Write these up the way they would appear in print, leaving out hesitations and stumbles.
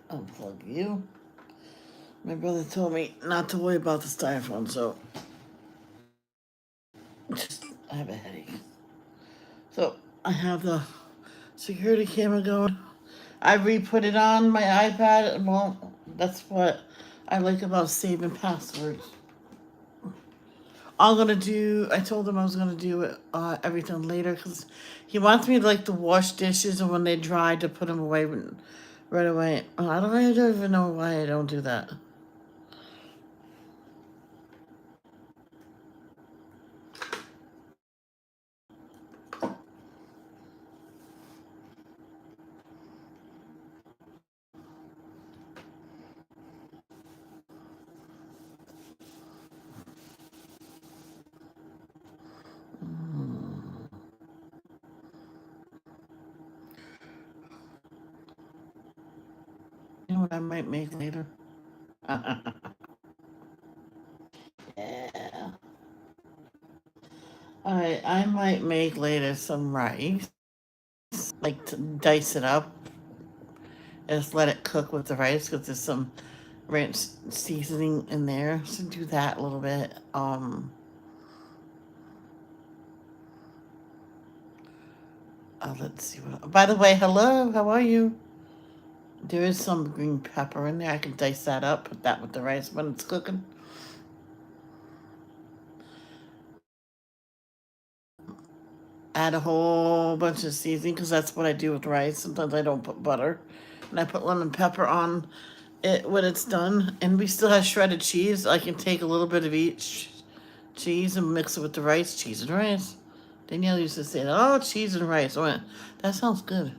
unplug you. My brother told me not to worry about the styrofoam, so I have a headache. So I have the security camera going. I re-put it on my iPad. Well, that's what I like about saving passwords. I'm gonna do. I told him I was gonna do it everything later because he wants me to like to wash dishes and when they dry to put them away right away. I don't even know why I don't do that. You know what I might make later? Yeah. Alright, I might make later some rice. Like to dice it up and just let it cook with the rice because there's some ranch seasoning in there. So do that a little bit. Let's see what. By the way, hello. How are you? There is some green pepper in there. I can dice that up. Put that with the rice when it's cooking. Add a whole bunch of seasoning because that's what I do with rice. Sometimes I don't put butter, and I put lemon pepper on it when it's done. And we still have shredded cheese. I can take a little bit of each cheese and mix it with the rice. Cheese and rice. Danielle used to say, "Oh, cheese and rice." I went, "That sounds good."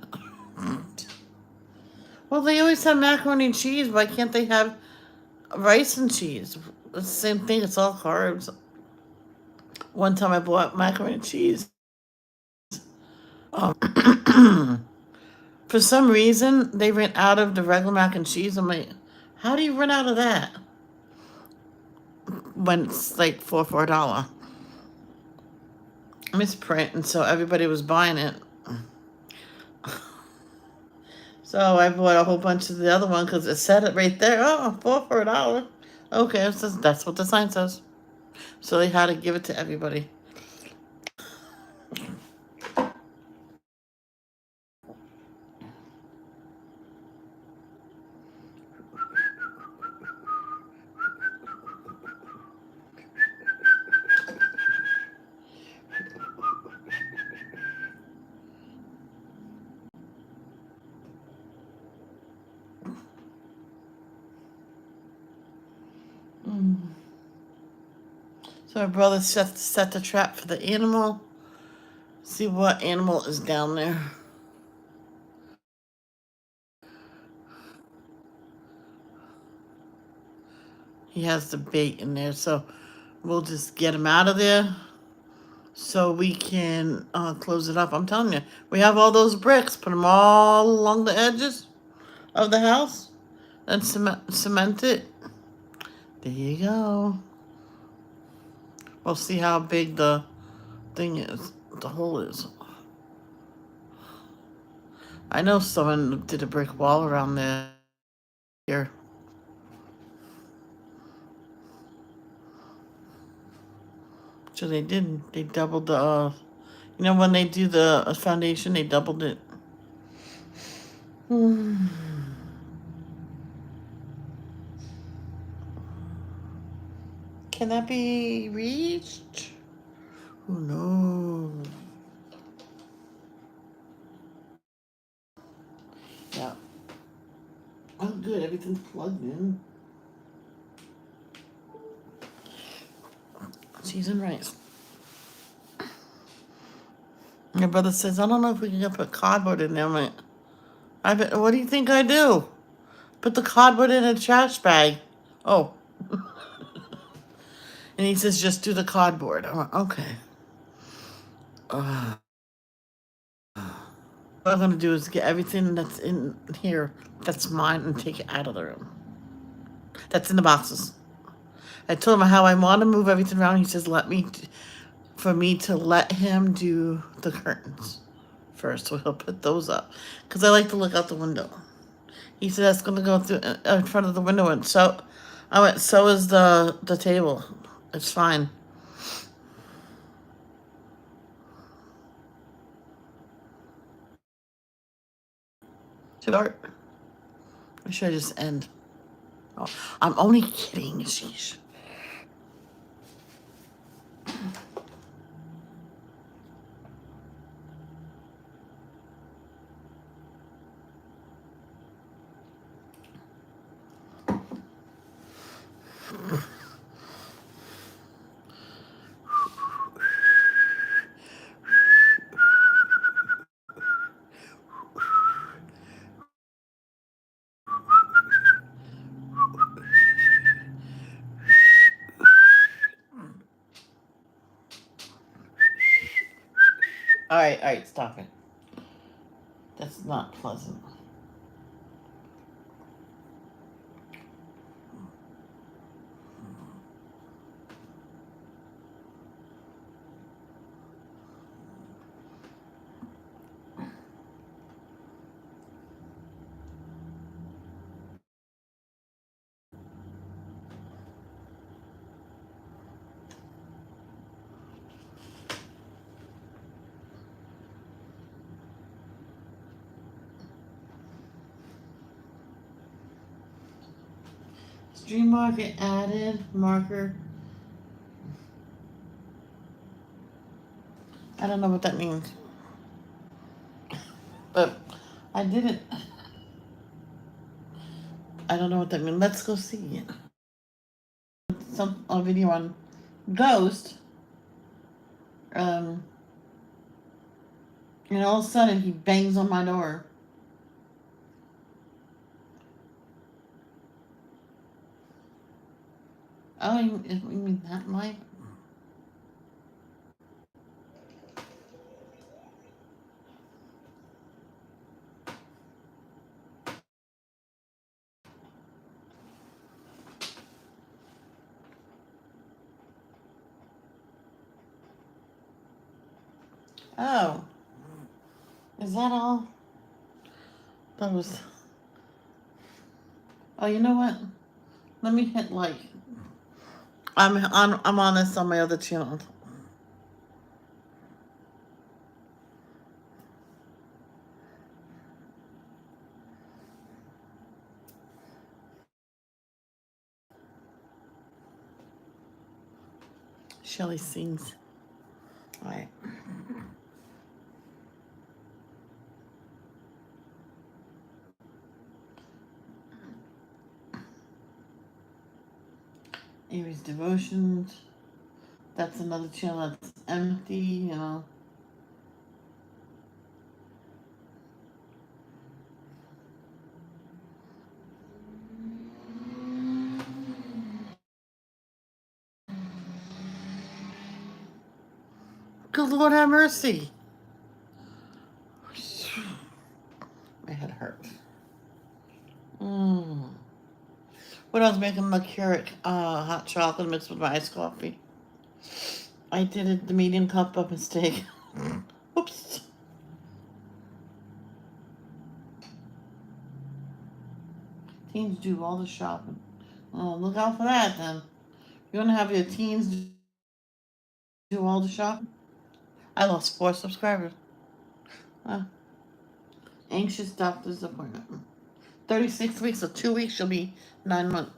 Well, they always have macaroni and cheese. Why can't they have rice and cheese? It's the same thing. It's all carbs. One time I bought macaroni and cheese. For some reason, they ran out of the regular mac and cheese. I'm like, how do you run out of that when it's like for $4? Misprint, and so everybody was buying it. So I bought a whole bunch of the other one because it said it right there. Oh, four for $1. Okay, so that's what the sign says. So they had to give it to everybody. So my brother set the trap for the animal. See what animal is down there. He has the bait in there, so we'll just get him out of there so we can close it up. I'm telling you, we have all those bricks. Put them all along the edges of the house and cement it. There you go. We'll see how big the thing is, the hole is. I know someone did a brick wall around there. Here. So they did. They doubled the, when they do the foundation, they doubled it. Can that be reached? Who knows? Yeah. Oh, good. Everything's plugged in. Cheese and rice. My brother says, I don't know if we can put cardboard in there. I'm like, what do you think I do? Put the cardboard in a trash bag. Oh. And he says, just do the cardboard. I'm like, okay. What I'm going to do is get everything that's in here that's mine and take it out of the room. That's in the boxes. I told him how I want to move everything around. He says, for me to let him do the curtains first. So he'll put those up. Because I like to look out the window. He said that's gonna go through in front of the window, and so I went. So is the table. It's fine. Too dark. Or should I just end? Oh, I'm only kidding. Sheesh. All right, stop it. That's not pleasant. Stream marker added marker. I don't know what that means, but I did it. I don't know what that means. Let's go see it. Some a video on Ghost. Um, and all of a sudden he bangs on my door. Oh, you mean that light? Oh, is that all? That was. Oh, you know what? Let me hit like. I'm on this on my other channel. Shelly sings. All right. Avery's Devotions. That's another channel that's empty, you know. Good Lord have mercy. My head hurts. What else? Making my Keurig hot chocolate mixed with my iced coffee. I did it the medium cup of mistake. Oops. Teens do all the shopping. Oh, look out for that then. You want to have your teens do all the shopping? I lost 4 subscribers. Anxious doctor's appointment. 36 weeks, so 2 weeks, you'll be 9 months.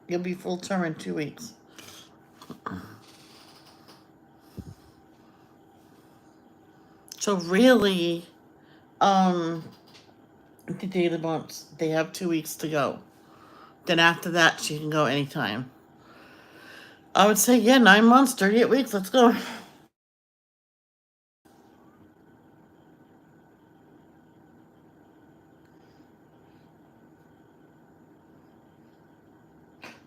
You'll be full term in 2 weeks. So really, the data bumps, they have 2 weeks to go. Then after that, she can go anytime. I would say, yeah, 9 months, 38 weeks, let's go.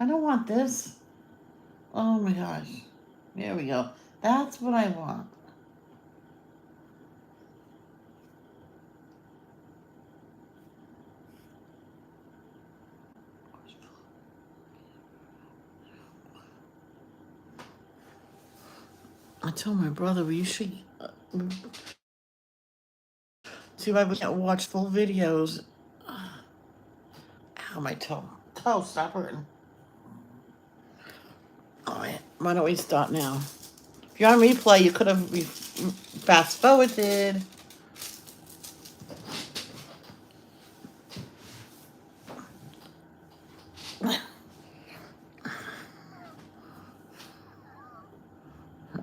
I don't want this. Oh my gosh. There we go. That's what I want. I told my brother we should see why we can't watch full videos. Ow, my toe. Toe, stop hurting. All right, why don't we start now? If you're on replay, you could have fast forwarded.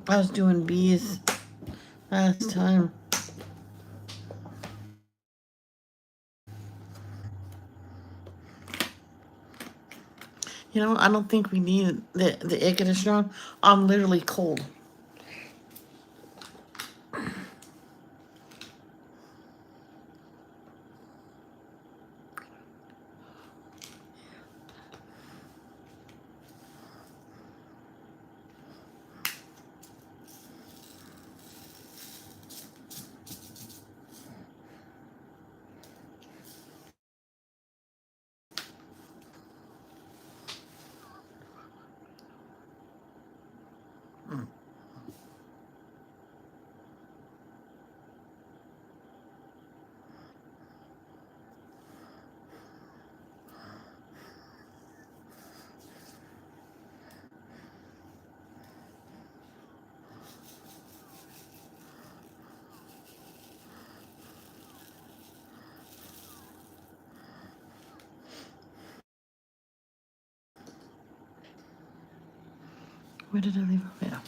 I was doing bees last time. You know, I don't think we need the air conditioner on. I'm literally cold. Where did I leave it? Yeah.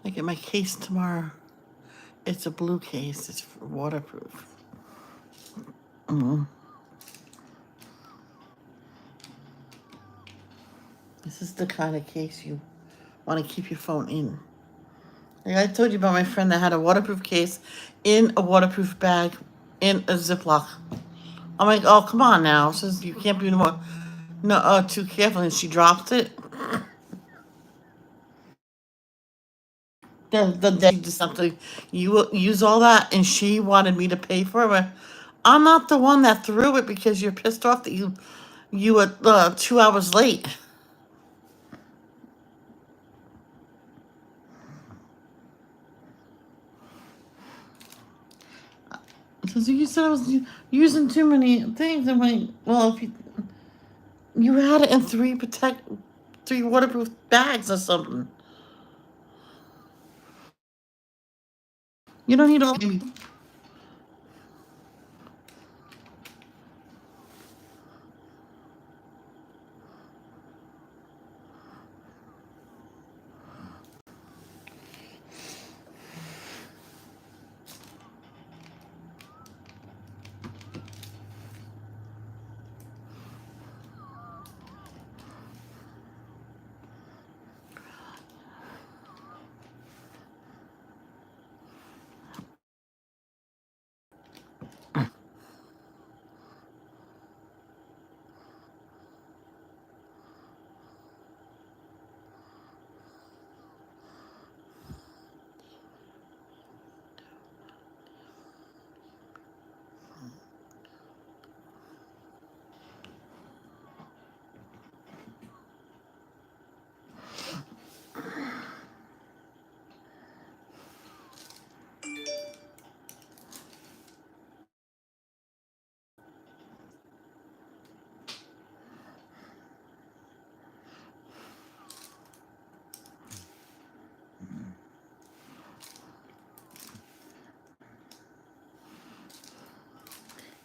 I get my case tomorrow. It's a blue case. It's waterproof. This is the kind of case you want to keep your phone in. Like I told you about my friend that had a waterproof case in a waterproof bag in a Ziploc. I'm like, oh, come on now. Says you can't be more too careful. And she dropped it. The day she did something, you will use all that, and she wanted me to pay for it. But I'm not the one that threw it because you're pissed off that you were 2 hours late. So you said I was using too many things. I'm like, well, if you had it in three waterproof bags or something. You don't need all.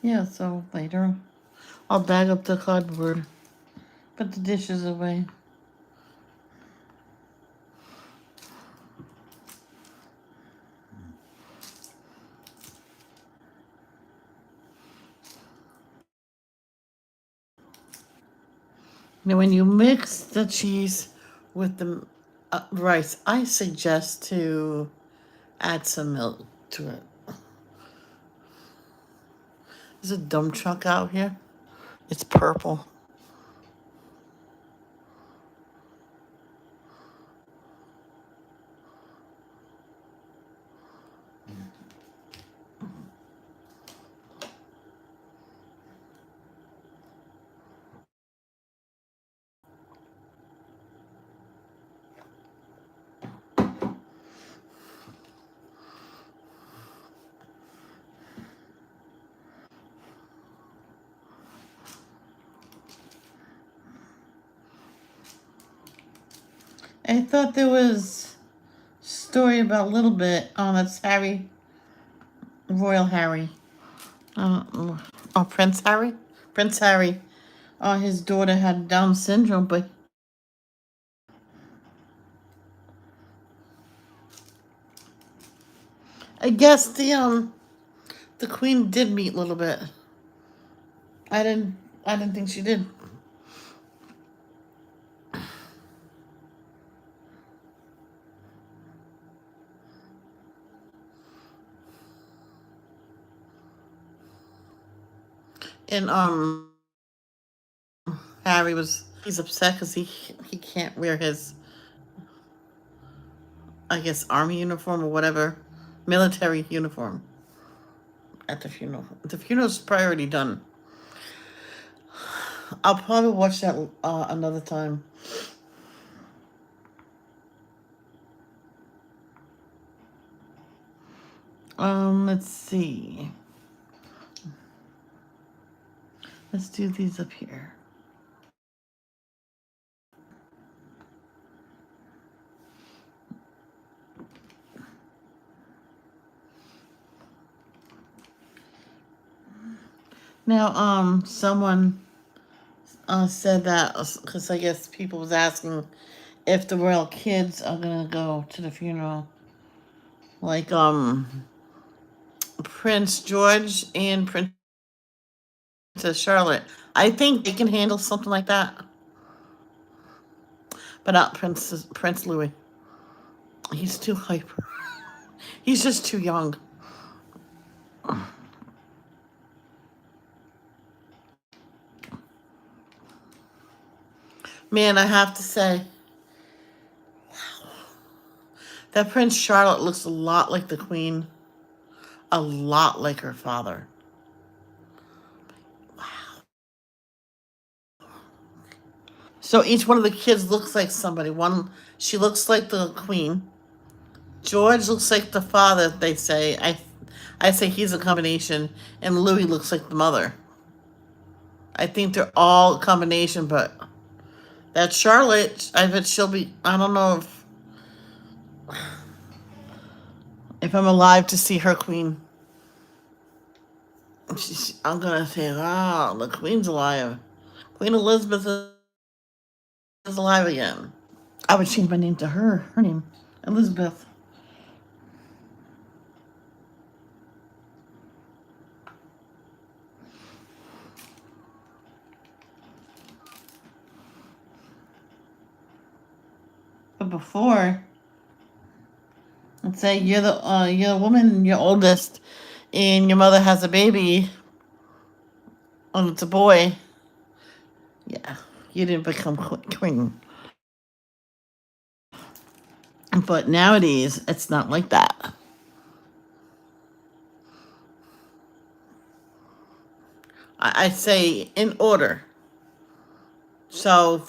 Yeah, so later I'll bag up the cardboard, put the dishes away. Now, when you mix the cheese with the rice, I suggest to add some milk to it. There's a dump truck out here. It's purple. I thought there was a story about a little bit. Oh, that's Harry, Royal Harry. Oh, Prince Harry? Prince Harry. His daughter had Down syndrome, but I guess the Queen did meet a little bit. I didn't I didn't think she did. And he's upset because he can't wear his, I guess, army uniform or whatever, military uniform at the funeral. The funeral's probably already done. I'll probably watch that another time. Let's see. Let's do these up here. Now, someone said that because I guess people was asking if the royal kids are gonna go to the funeral, like Prince George and Princess Charlotte. I think they can handle something like that, but not Prince Louis. He's too hyper. He's just too young. Man, I have to say, that Prince Charlotte looks a lot like the Queen, a lot like her father. So each one of the kids looks like somebody. One, she looks like the Queen. George looks like the father. They say. I say he's a combination, and Louis looks like the mother. I think they're all a combination, but that Charlotte, I bet she'll be. I don't know if I'm alive to see her Queen. I'm gonna say, wow, the Queen's alive. Queen Elizabeth is alive again. I would change my name to her. Her name, Elizabeth. But before, let's say you're the woman, you're oldest, and your mother has a baby, and it's a boy. Yeah, you didn't become queen. But nowadays, it's not like that. I say in order. So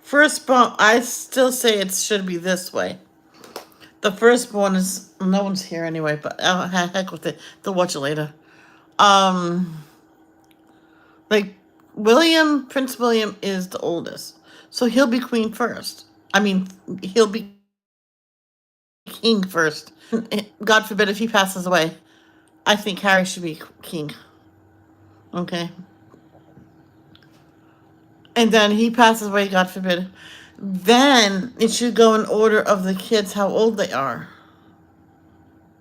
firstborn, I still say it should be this way. The firstborn is no one's here anyway, but heck with it. They'll watch it later. Um, like Prince William is the oldest, so he'll be queen first. I mean, he'll be king first. God forbid if he passes away, I think Harry should be king. Okay, and then he passes away, God forbid. Then it should go in order of the kids, how old they are.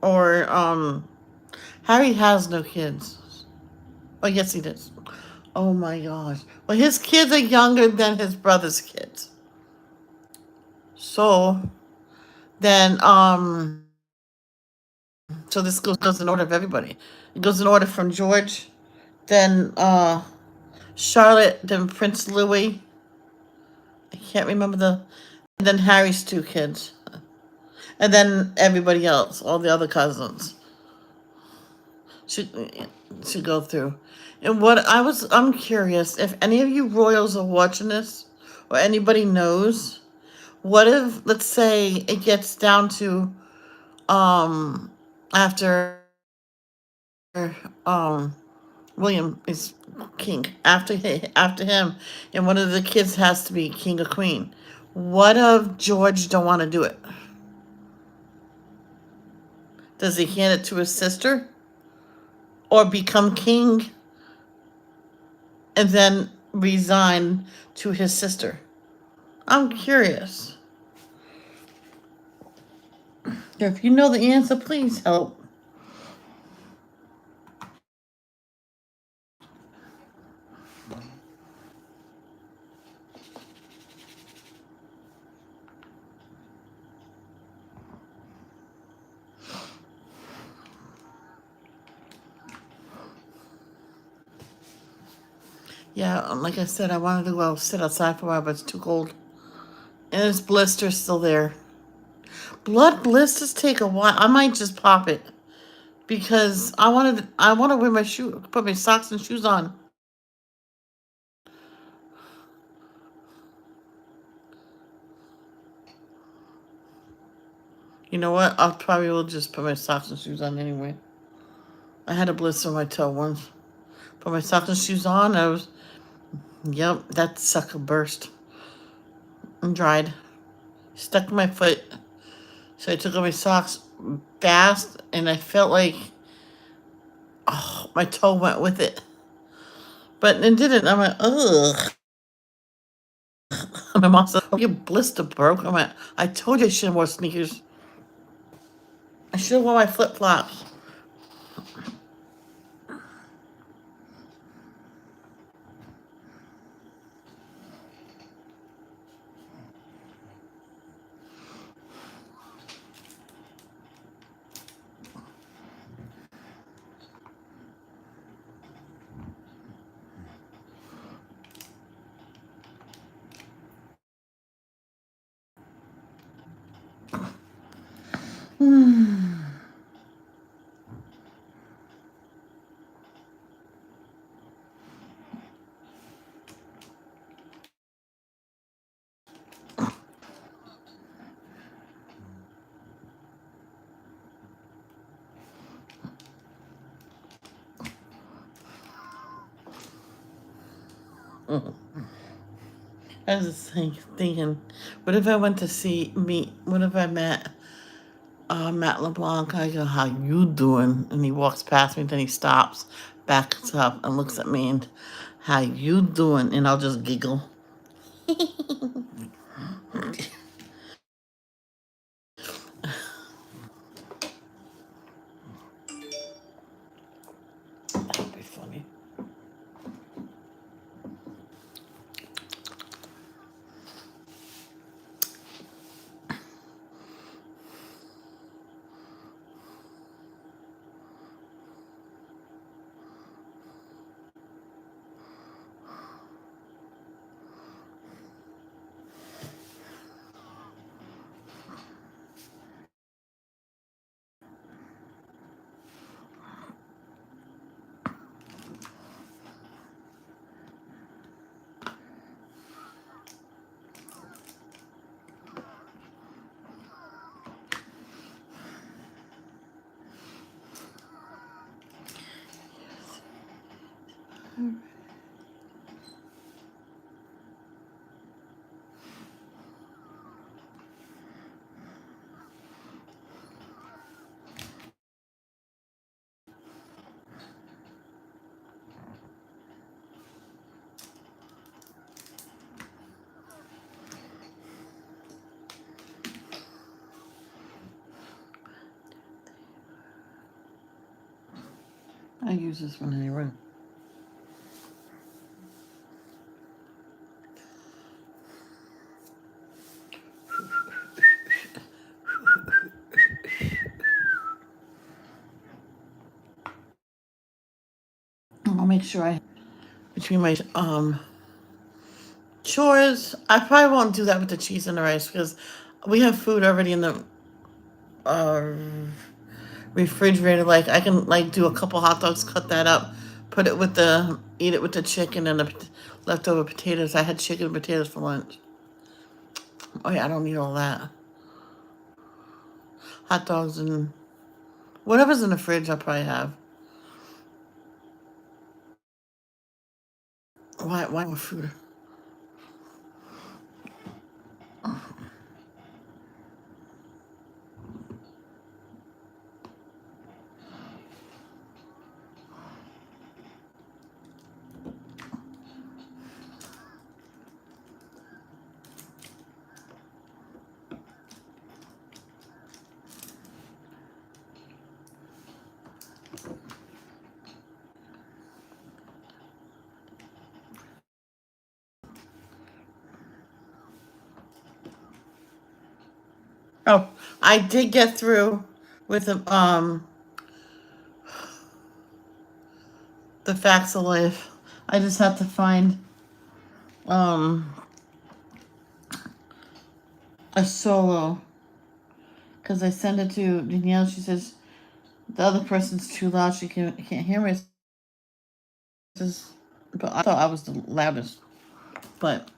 Or Harry has no kids. Oh yes, he does. Oh my gosh. Well, his kids are younger than his brother's kids. So then so this goes in order of everybody. It goes in order from George, then Charlotte, then Prince Louis. I can't remember and then Harry's two kids. And then everybody else, all the other cousins. Should go through. And I'm curious if any of you royals are watching this or anybody knows, what if, let's say, it gets down to after um William is king, after him, and one of the kids has to be king or queen. What if George don't want to do it? Does he hand it to his sister? Or become king and then resign to his sister? I'm curious. If you know the answer, please help. Yeah, like I said, I wanted to go sit outside for a while, but it's too cold. And his blister's still there. Blood blisters take a while. I might just pop it because I want to wear my shoe, put my socks and shoes on. You know what? I'll probably will just put my socks and shoes on anyway. I had a blister on my toe once. Put my socks and shoes on. Yep, that sucker burst and dried. Stuck in my foot. So I took off my socks fast, and I felt like, oh, my toe went with it. But it didn't. I went, ugh. My mom said, oh, your blister broke. I went, I told you I shouldn't wear sneakers. I should have worn my flip flops. I was just thinking, what if I went to what if I met Matt LeBlanc? I go, how you doing? And he walks past me, then he stops, backs up, and looks at me and, how you doing? And I'll just giggle. That'd be funny. I use this one anyway. I'll make sure between my chores. I probably won't do that with the cheese and the rice because we have food already in the uh, refrigerator. Like I can like do a couple hot dogs, cut that up, eat it with the chicken and the leftover potatoes. I had chicken and potatoes for lunch. Oh yeah, I don't need all that. Hot dogs and whatever's in the fridge, I probably have. Why more food? I did get through with the facts of life. I just have to find um a solo because I sent it to Danielle. She says the other person's too loud. She can't hear me. Says, but I thought I was the loudest. But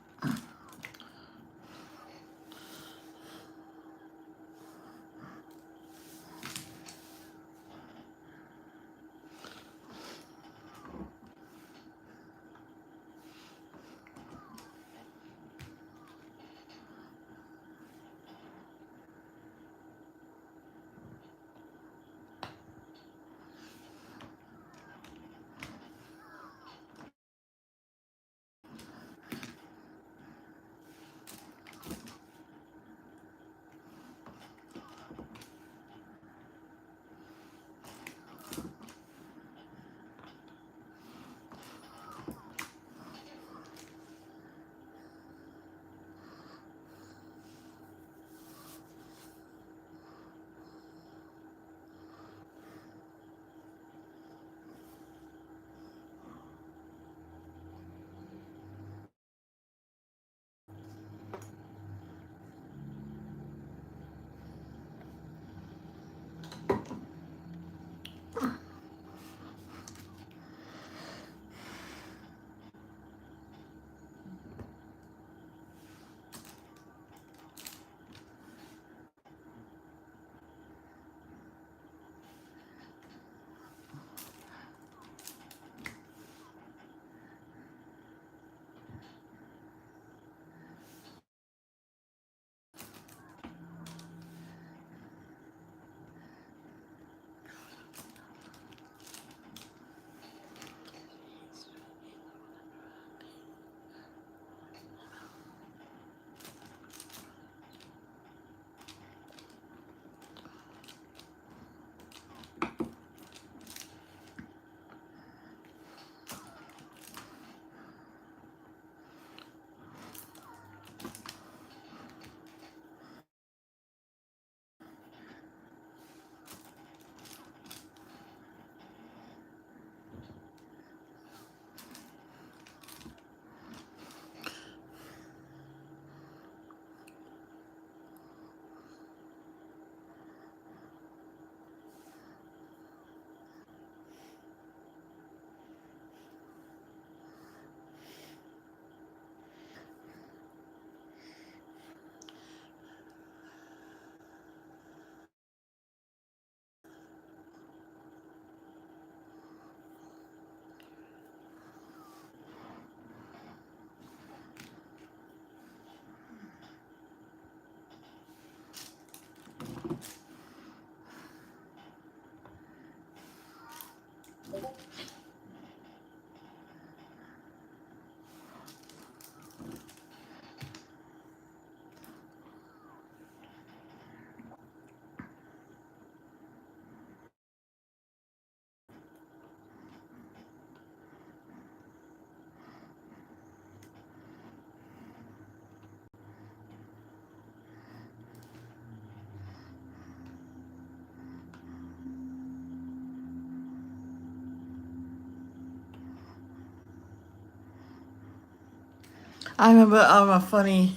I remember a funny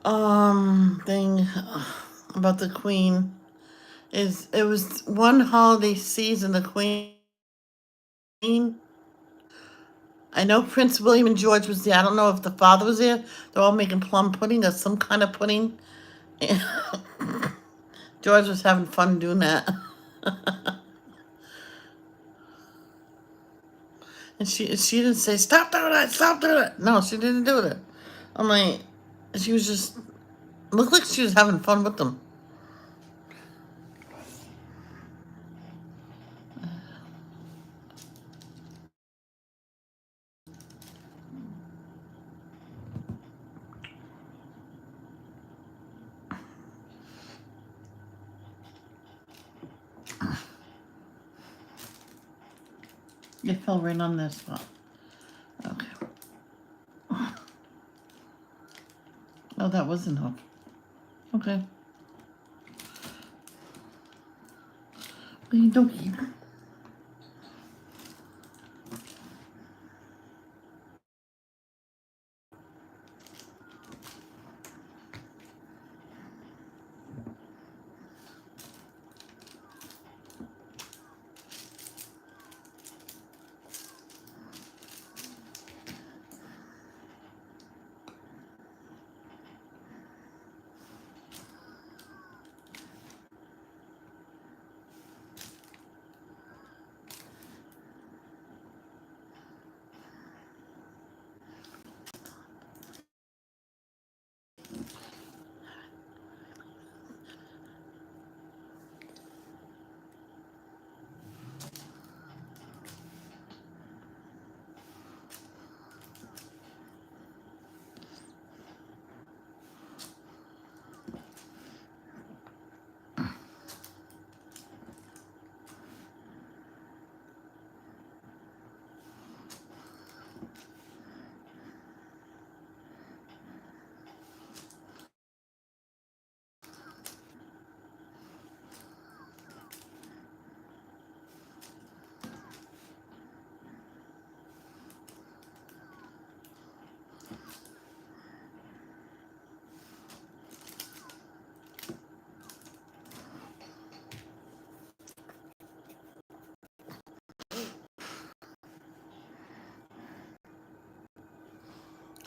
thing about the Queen is it was one holiday season the Queen. I know Prince William and George was there. I don't know if the father was there. They're all making plum pudding or some kind of pudding. George was having fun doing that. And she didn't say, stop doing it, stop doing it. No, she didn't do it. I'm like, she was just, looked like she was having fun with them. It fell right on this spot. Okay. Oh, that wasn't hooked. Okay. Don't eat.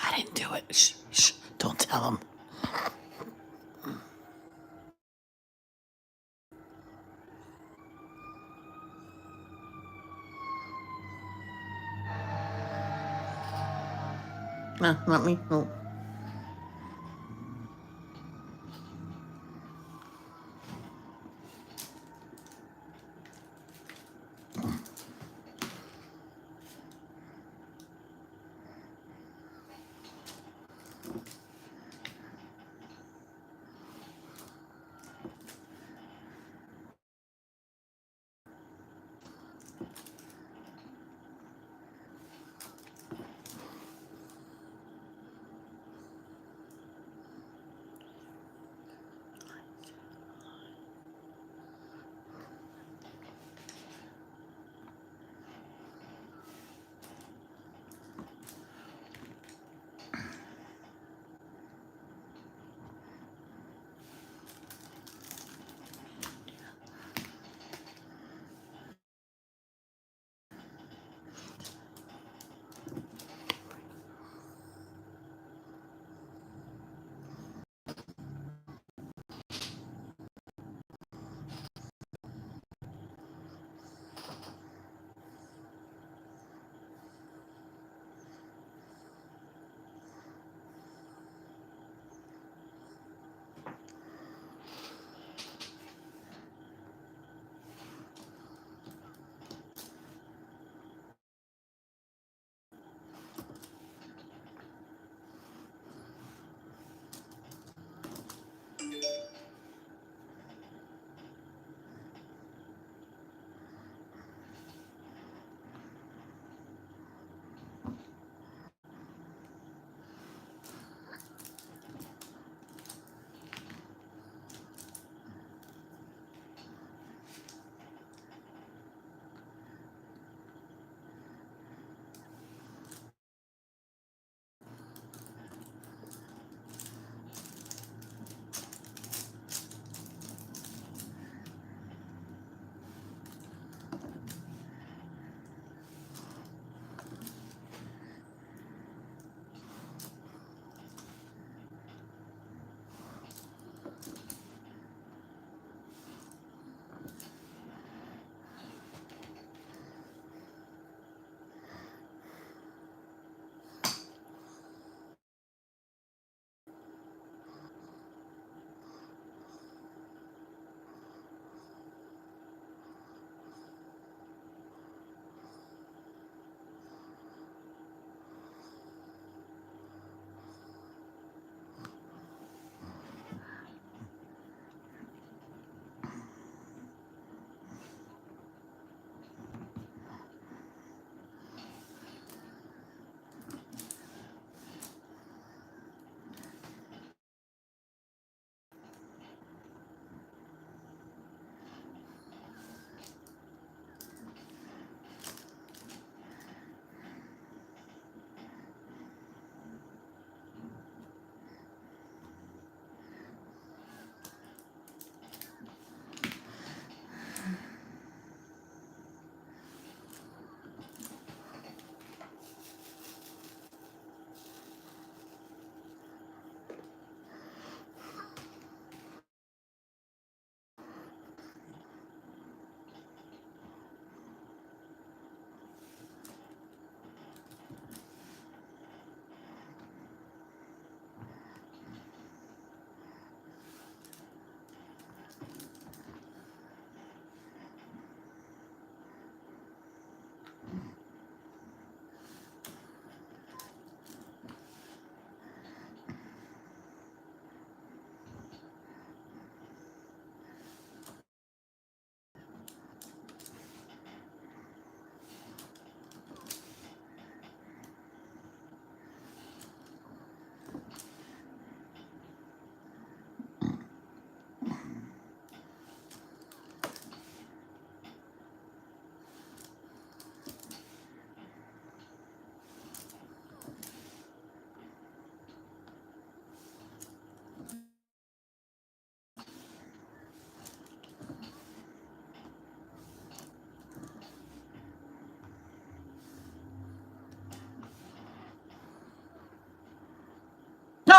I didn't do it. Shh, shh. Don't tell him. No, not me. No.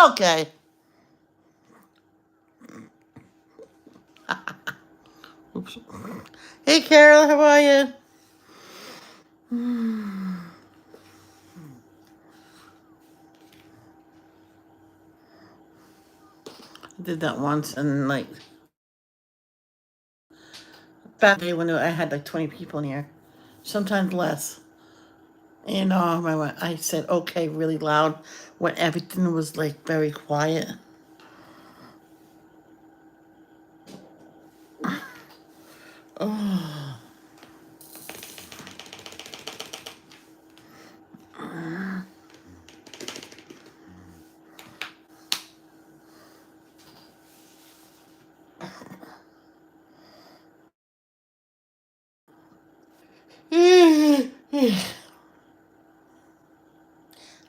Okay. Oops. Hey, Carol, how are you? I did that once, and like back in the day when I had like 20 people in here, sometimes less. And I said okay really loud when everything was like very quiet. Oh.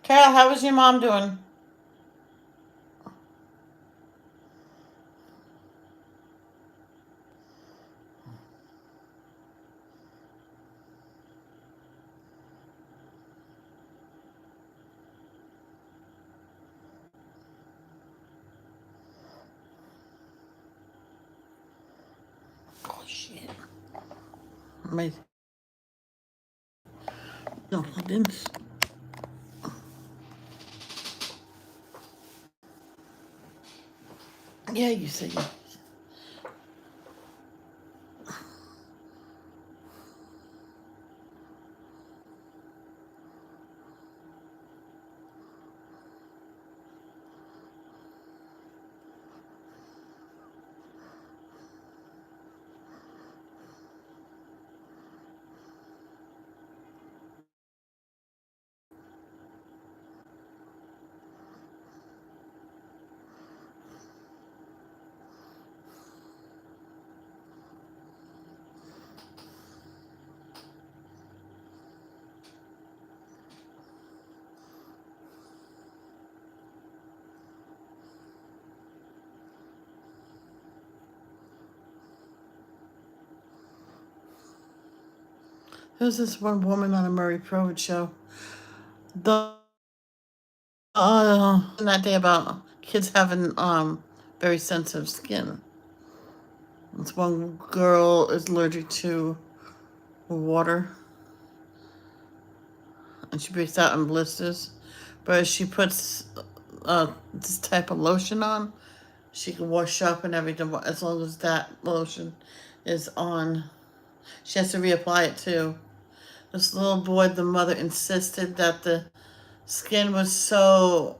Carol, how was your mom doing? Oh shit. My no, I didn't. Yeah, you said yeah. There was this one woman on a Murray Provett show. The that day about kids having very sensitive skin. This one girl is allergic to water, and she breaks out in blisters. But she puts this type of lotion on, she can wash up and everything as long as that lotion is on. She has to reapply it too. This little boy, the mother insisted that the skin was so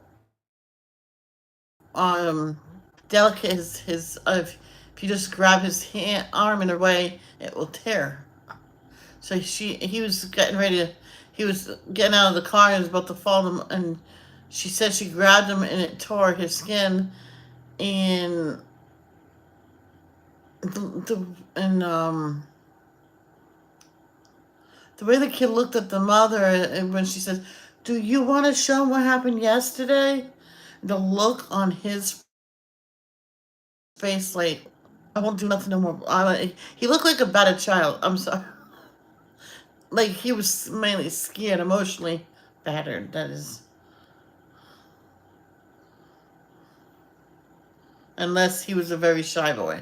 um delicate. If you just grab his arm in a way, it will tear. So he was getting ready to, he was getting out of the car and was about to fall him, and she said she grabbed him and it tore his skin. And and the way the kid looked at the mother and when she said, "Do you want to show him what happened yesterday?" The look on his face, like, I won't do nothing no more. He looked like a battered child. I'm sorry. Like he was mainly scared, emotionally battered. That is, unless he was a very shy boy.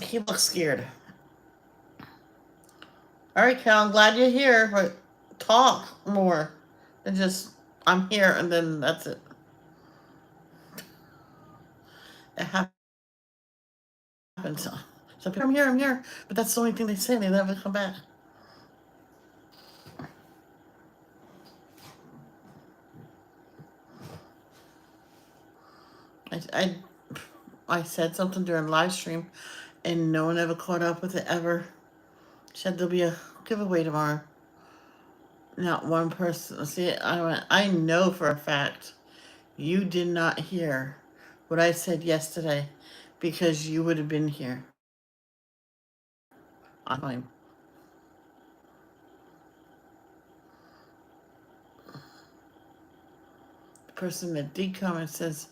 He looked scared. All right, Cal, I'm glad you're here, but talk more than just I'm here and then that's it. It happens. So I'm here, but that's the only thing they say. They never come back. I, I, I said something during live stream, and no one ever caught up with it ever. Said there'll be a giveaway tomorrow. Not one person. See, I know for a fact you did not hear what I said yesterday because you would have been here on time. The person that did comment says,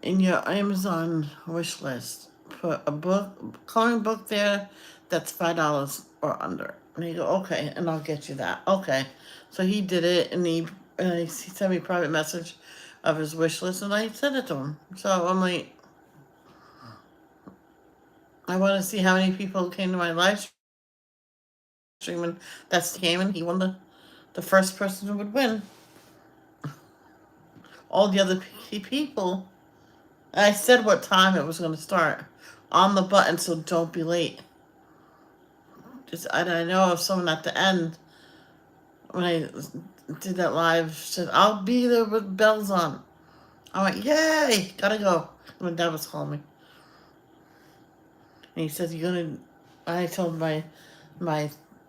in your Amazon wish list, put a book, coloring book there that's $5 or under. And he go, okay, and I'll get you that. Okay, so he did it, and he sent me a private message of his wish list, and I sent it to him. So I'm like, I want to see how many people came to my live stream, and that's came, and he won the first person who would win. All the other people, I said what time it was going to start on the button, so don't be late. Just I know of someone at the end when I did that live said I'll be there with bells on. I went, yay, gotta go. My dad was calling me, and he says you're gonna. I told my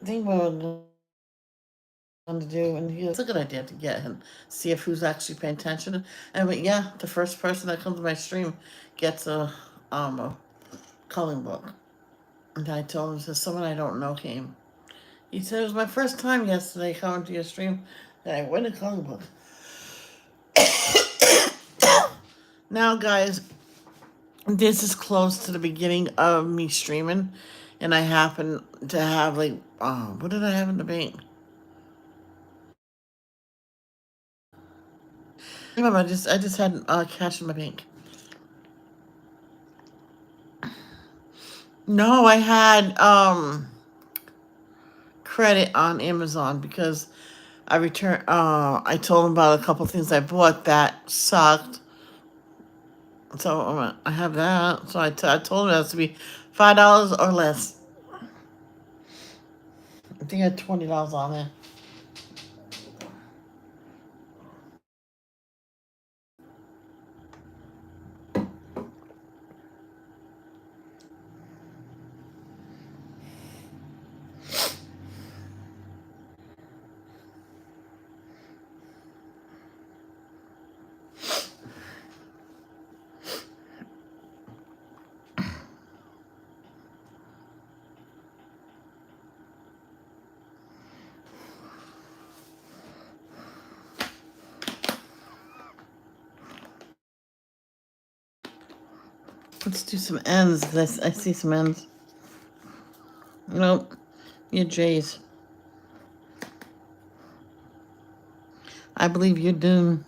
thing what I'm gonna do, and he goes, it's a good idea to get and see if who's actually paying attention. And I went, yeah, the first person that comes to my stream gets a coloring book. And I told him, says someone I don't know came. He said it was my first time yesterday coming to your stream, and I win a coloring book. Now, guys, this is close to the beginning of me streaming, and I happen to have like, what did I have in the bank? Remember, I just had cash in my bank. No, I had credit on Amazon because I returned. I told them about a couple things I bought that sucked. So I have that. So I told them it has to be $5 or less. I think I had $20 on there. Let's do some ends. I see some ends. Nope. You're J's. I believe you're doomed.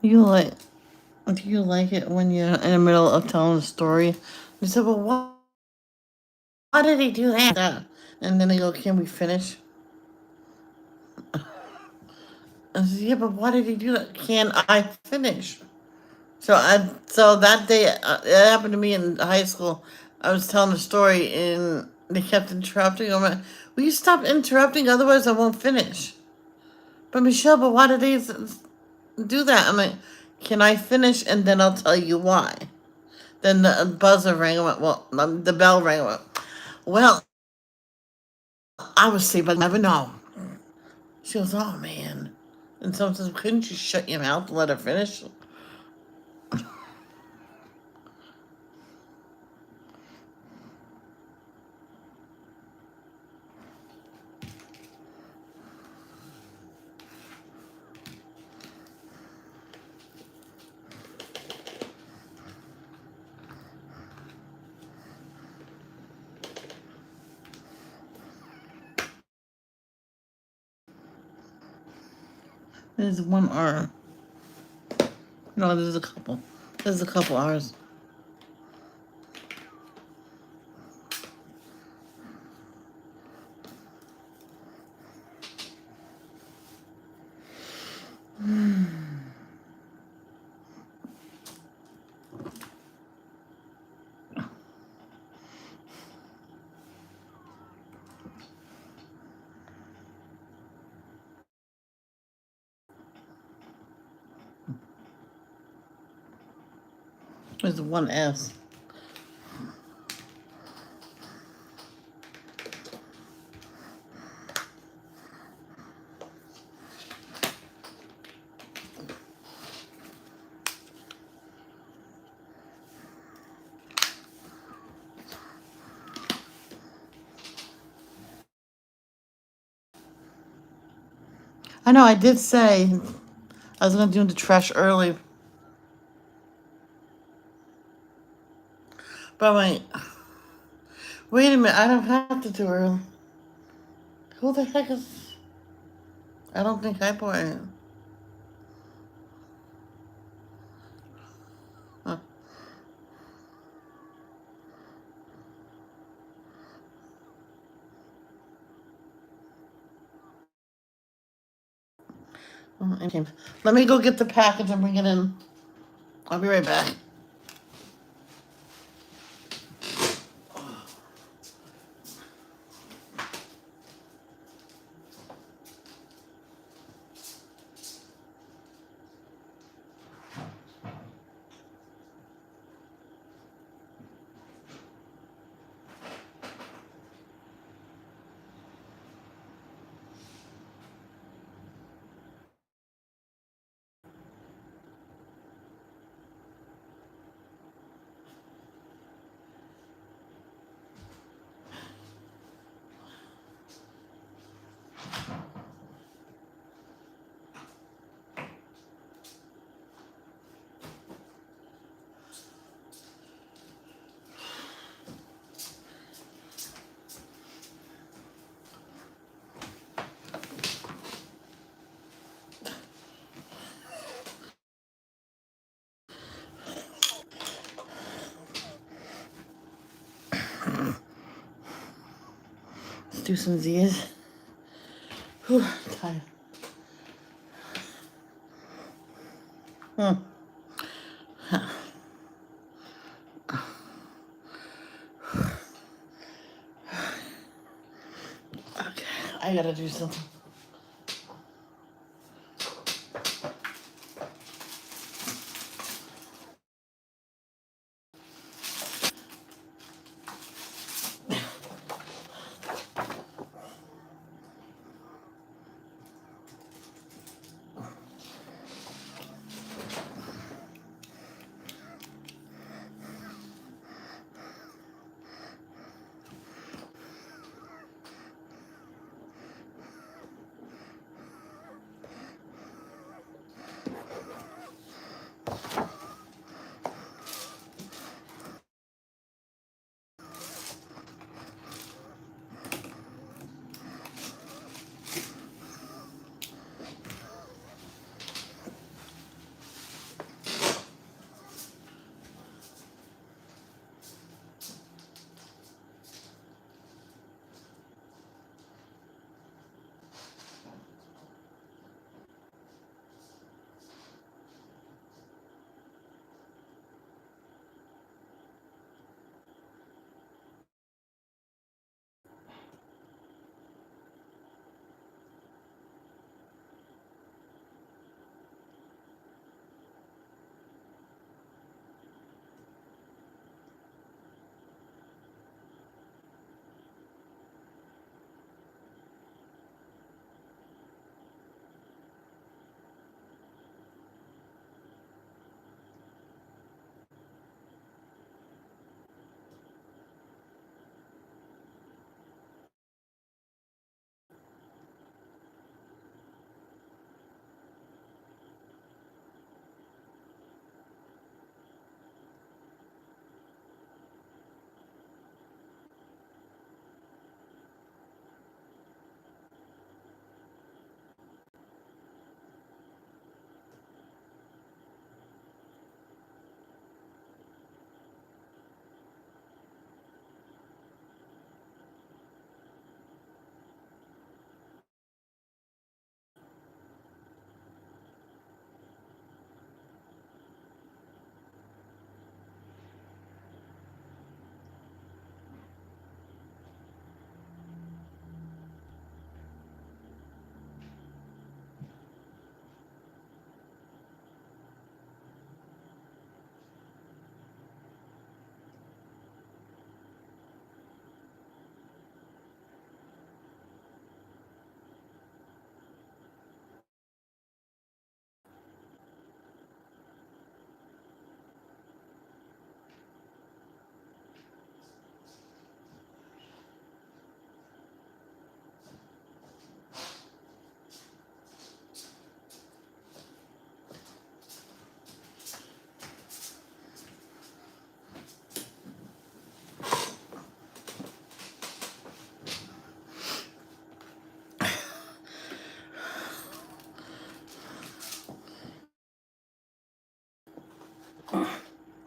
You like? Do you like it when you're in the middle of telling a story? You say, "Well, why did he do that?" And then they go, "Can we finish?" I said, "Yeah, but why did he do that? Can I finish?" So that day, it happened to me in high school. I was telling a story, and they kept interrupting. I'm like, "Will you stop interrupting? Otherwise, I won't finish." But Michelle, but why did they do that? I'm like, "Can I finish? And then I'll tell you why." Then the buzzer rang. I went, well, the bell rang. I went, well, I was saved, but I never know. She goes, oh man. And someone says, couldn't you shut your mouth and let her finish? There's one R. No, there's a couple. There's a couple R's. There's one S. I know I did say I was gonna do the trash early, but wait a minute, I don't have to do early. Who the heck is? I don't think I put it. Huh. Okay. Let me go get the package and bring it in. I'll be right back. Let's do some Z's. Whew, tired. Hmm. Okay, I gotta do something.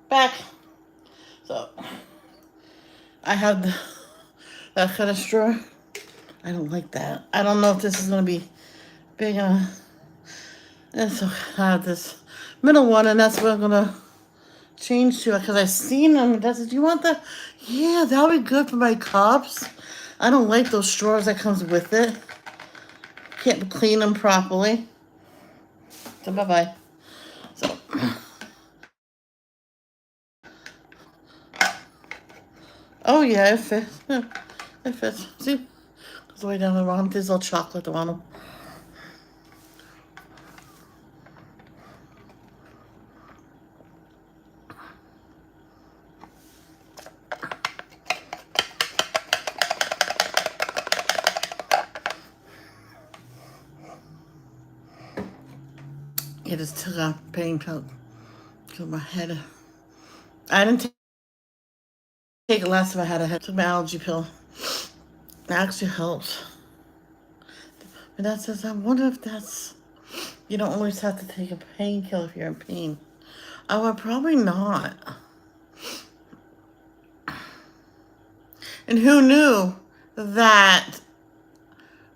back. So I have that kind of straw. I don't like that. I don't know if this is gonna be big enough. And so I have this middle one, and that's what I'm gonna change to, because I've seen them. That says, "Do you want that?" Yeah, that'll be good for my cups. I don't like those straws that comes with it. Can't clean them properly. So bye bye. So oh yeah, it fits. Yeah, it fits. See, goes way down the bottom. There's a little chocolate on them. It just took a pain pill to my head. I didn't take it last time I had a head. Took my allergy pill. It actually helps. And that says, I wonder if that's, you don't always have to take a painkiller if you're in pain. Oh, well, probably not. And who knew that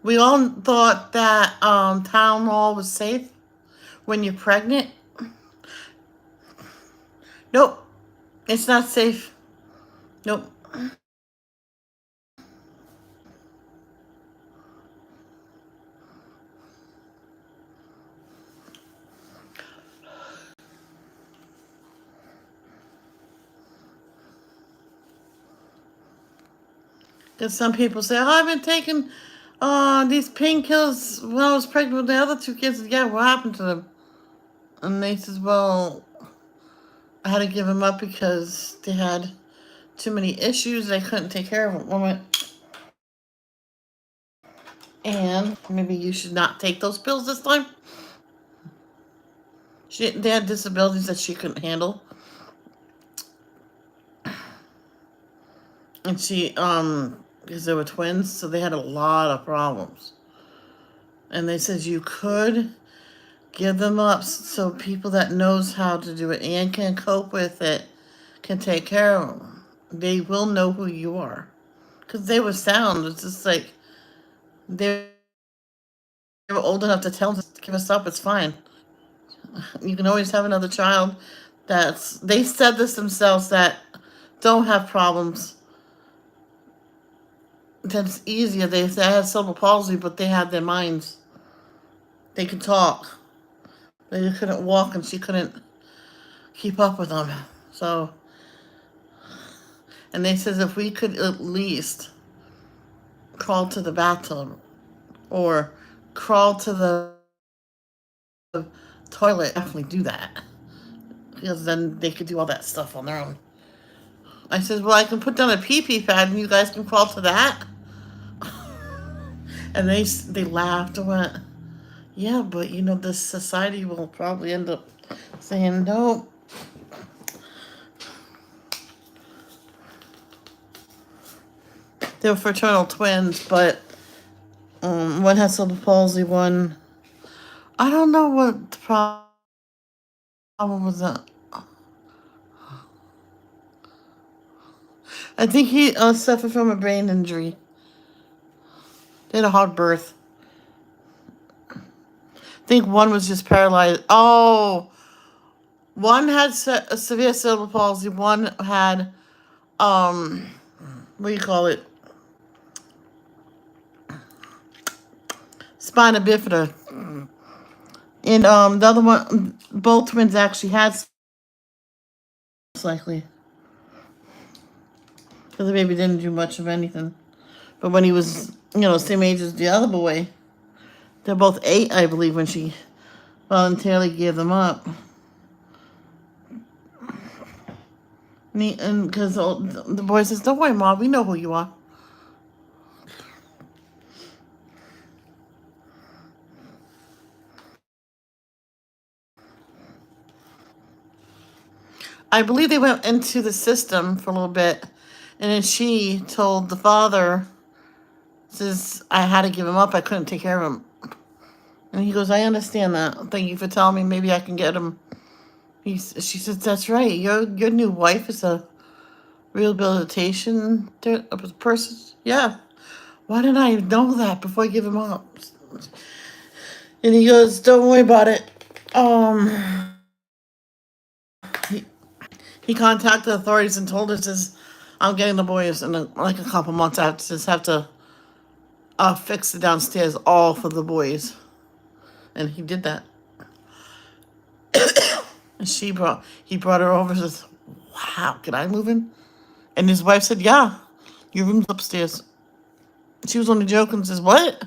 we all thought that Tylenol was safe when you're pregnant? Nope, it's not safe. Nope. Because some people say, "Oh, I've been taking these painkillers when I was pregnant with the other two kids." Yeah, what happened to them? And they says, "Well, I had to give them up because they had too many issues. I couldn't take care of them." And maybe you should not take those pills this time. They had disabilities that she couldn't handle, and because they were twins, so they had a lot of problems. And they said you could give them up so people that knows how to do it and can cope with it can take care of them. They will know who you are, because they were sound. It's just like they were old enough to tell them to give us up. It's fine. You can always have another child. They said this themselves, that don't have problems. That's easier. They had cerebral palsy, but they had their minds. They could talk. They couldn't walk, and she couldn't keep up with them. So, and they says if we could at least crawl to the bathtub or crawl to the toilet, definitely do that, because then they could do all that stuff on their own. I said, well, I can put down a pee-pee pad and you guys can crawl to that. And they laughed and went, yeah, but this society will probably end up saying no. They were fraternal twins, but one has cerebral palsy, one, I don't know what the problem was. That I think he suffered from a brain injury. They had a hard birth. I think one was just paralyzed. Oh, one had a severe cerebral palsy. One had what do you call it? Spina bifida. And the other one, both twins actually had, most likely, because the baby didn't do much of anything. But when he was, same age as the other boy, they're both 8, I believe, when she voluntarily gave them up. And because the boy says, "Don't worry, Mom, we know who you are." I believe they went into the system for a little bit, and then she told the father, says, "I had to give him up. I couldn't take care of him." And he goes, "I understand that. Thank you for telling me. Maybe I can get him She says, "That's right. Your new wife is a rehabilitation person." Yeah. Why didn't I know that before I give him up? And he goes, "Don't worry about it." He, he contacted the authorities and told us, "Says I'm getting the boys in like a couple months. I just have to fix the downstairs all for the boys," and he did that. And he brought her over and says, "Wow, can I move in?" And his wife said, "Yeah, your room's upstairs." She was only joking and says, "What?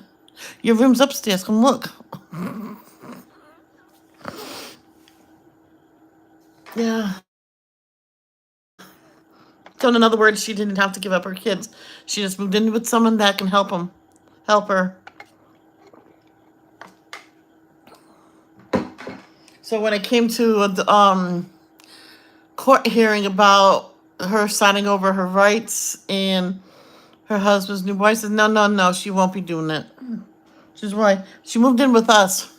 Your room's upstairs. Come look." Yeah. So in other words, she didn't have to give up her kids. She just moved in with someone that can help her. So when it came to the court hearing about her signing over her rights and her husband's new wife, says, "No, no, no, she won't be doing that." She's right. She moved in with us,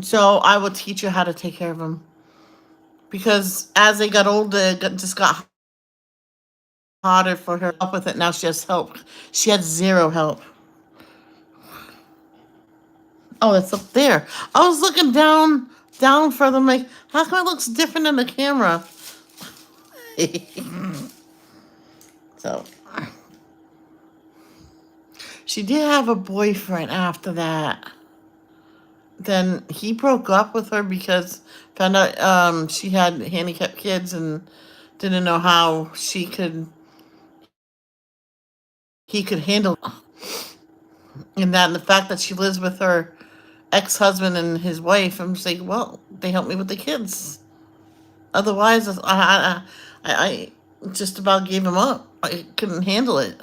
so I will teach her how to take care of them. Because as they got older, just got harder for her up with it. Now she has help. She had zero help. Oh, that's up there. I was looking down further. I'm like, how come it looks different in the camera? So she did have a boyfriend after that. Then he broke up with her because found out she had handicapped kids and didn't know how he could handle it. And the fact that she lives with her ex-husband and his wife. I'm just like, well, they helped me with the kids. Otherwise, I just about gave him up. I couldn't handle it.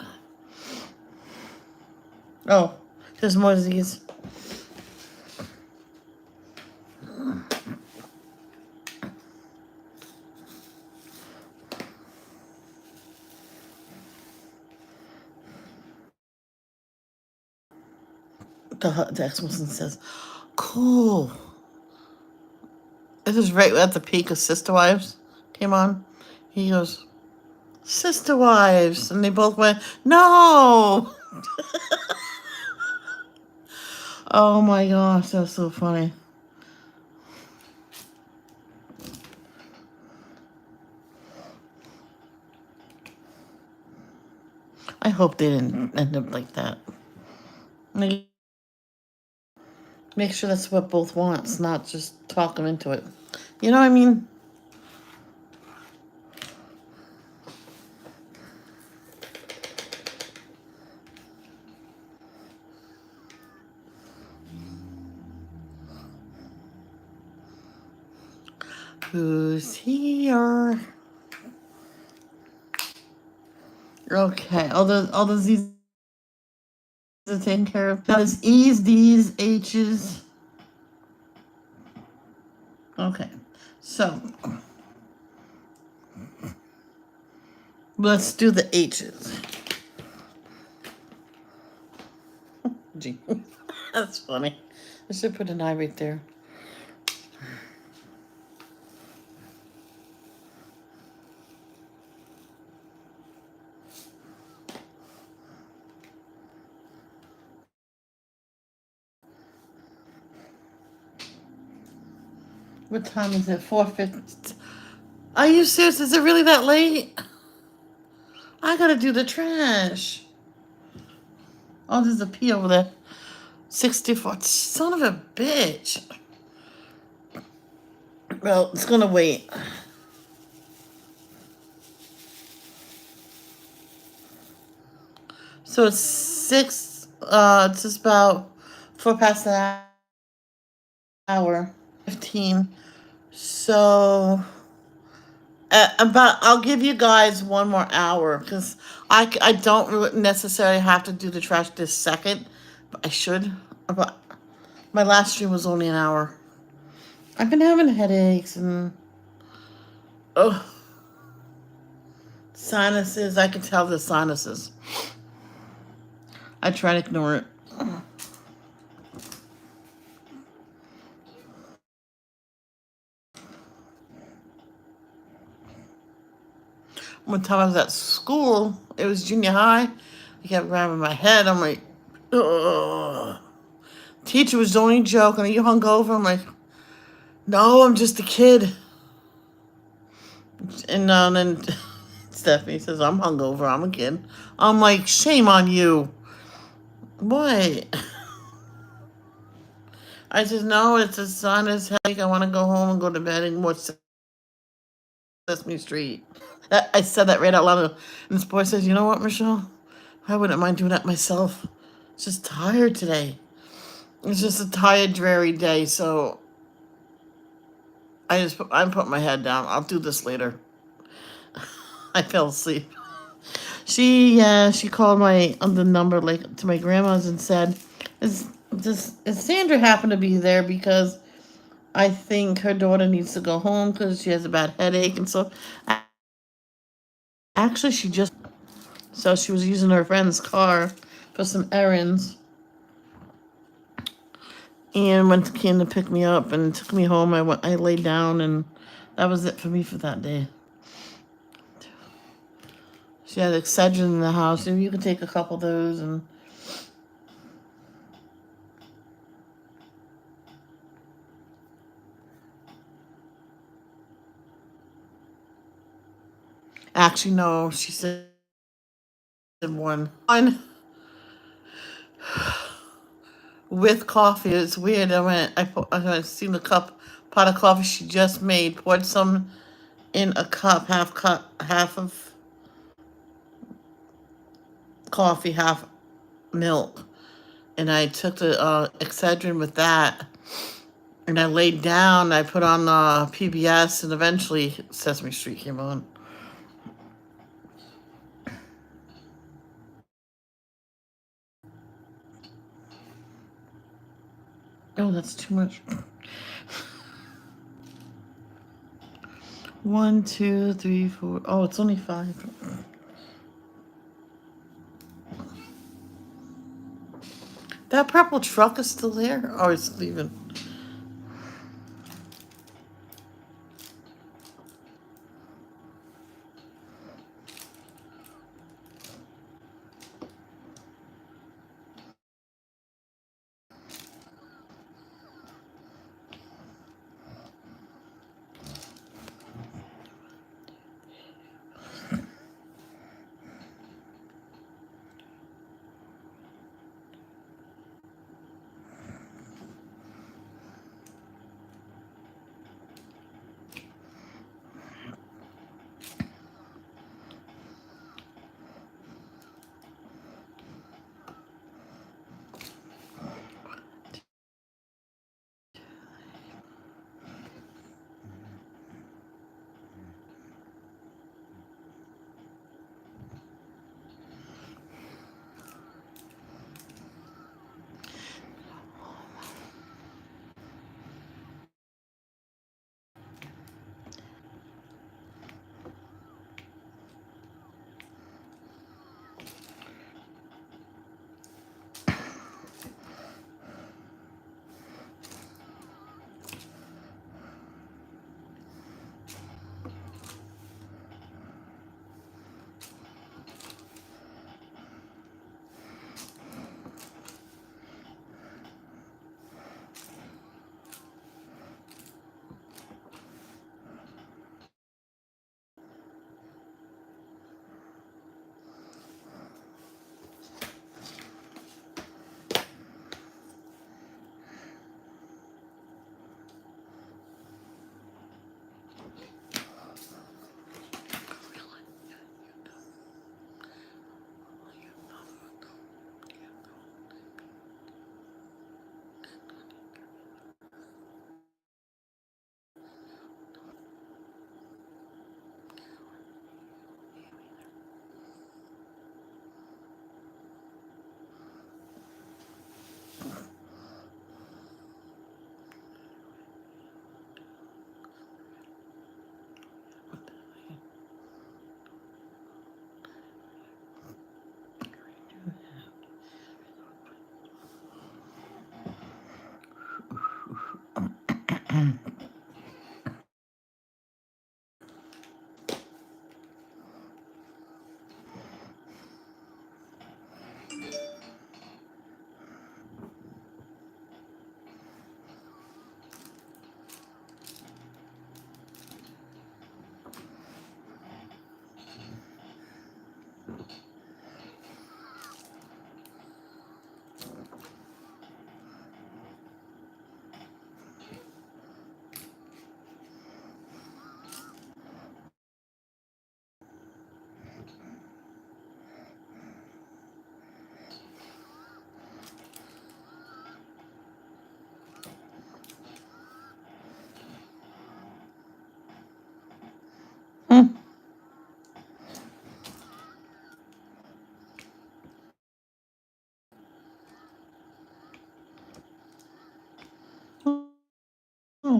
Oh, there's more of these. The ex-husband says, "Cool." This is right at the peak of Sister Wives came on. He goes, "Sister Wives," and they both went, "No." Oh my gosh, that's so funny. I hope they didn't end up like that. Make sure that's what both wants, not just talk them into it. You know what I mean? Who's here? Okay, all the Z's are taken care of. Now there's E's, D's, H's. Okay, so let's do the H's. Gee, that's funny. I should put an I right there. What time is it? 4:50. Are you serious? Is it really that late? I gotta do the trash. Oh, there's a P over there. 64. Son of a bitch. Well, it's gonna wait. So it's it's just about 4 past an hour. 15. So about I'll give you guys 1 more hour because I don't really necessarily have to do the trash this second, but I should. But my last stream was only an hour. I've been having headaches and oh, sinuses. I can tell the sinuses. I try to ignore it. One time I was at school, it was junior high. I kept grabbing my head. I'm like, ugh. Teacher was the only joke. Are you hungover? I'm like, no, I'm just a kid. And then Stephanie says, I'm hungover. I'm a kid. I'm like, shame on you. What? I said, no, it's a sun is headache. I want to go home and go to bed and watch Sesame Street. I said that right out loud. And this boy says, you know what, Michelle? I wouldn't mind doing that myself. It's just tired today. It's just a tired, dreary day. So I'm putting my head down. I'll do this later. I fell asleep. She called my the number like to my grandma's and said, is Sandra happen to be there because I think her daughter needs to go home because she has a bad headache and so actually she just so she was using her friend's car for some errands and came to pick me up and took me home. I laid down and that was it for me for that day. She had Excedrin in the house. If you could take a couple of those and actually no, she said one with coffee. It's weird. I seen the pot of coffee she just made. Poured some in a cup, half of coffee, half milk, and I took the Excedrin with that. And I laid down. I put on PBS, and eventually Sesame Street came on. Oh, that's too much. 1, 2, 3, 4. Oh, it's only 5. That purple truck is still there? Oh, it's leaving.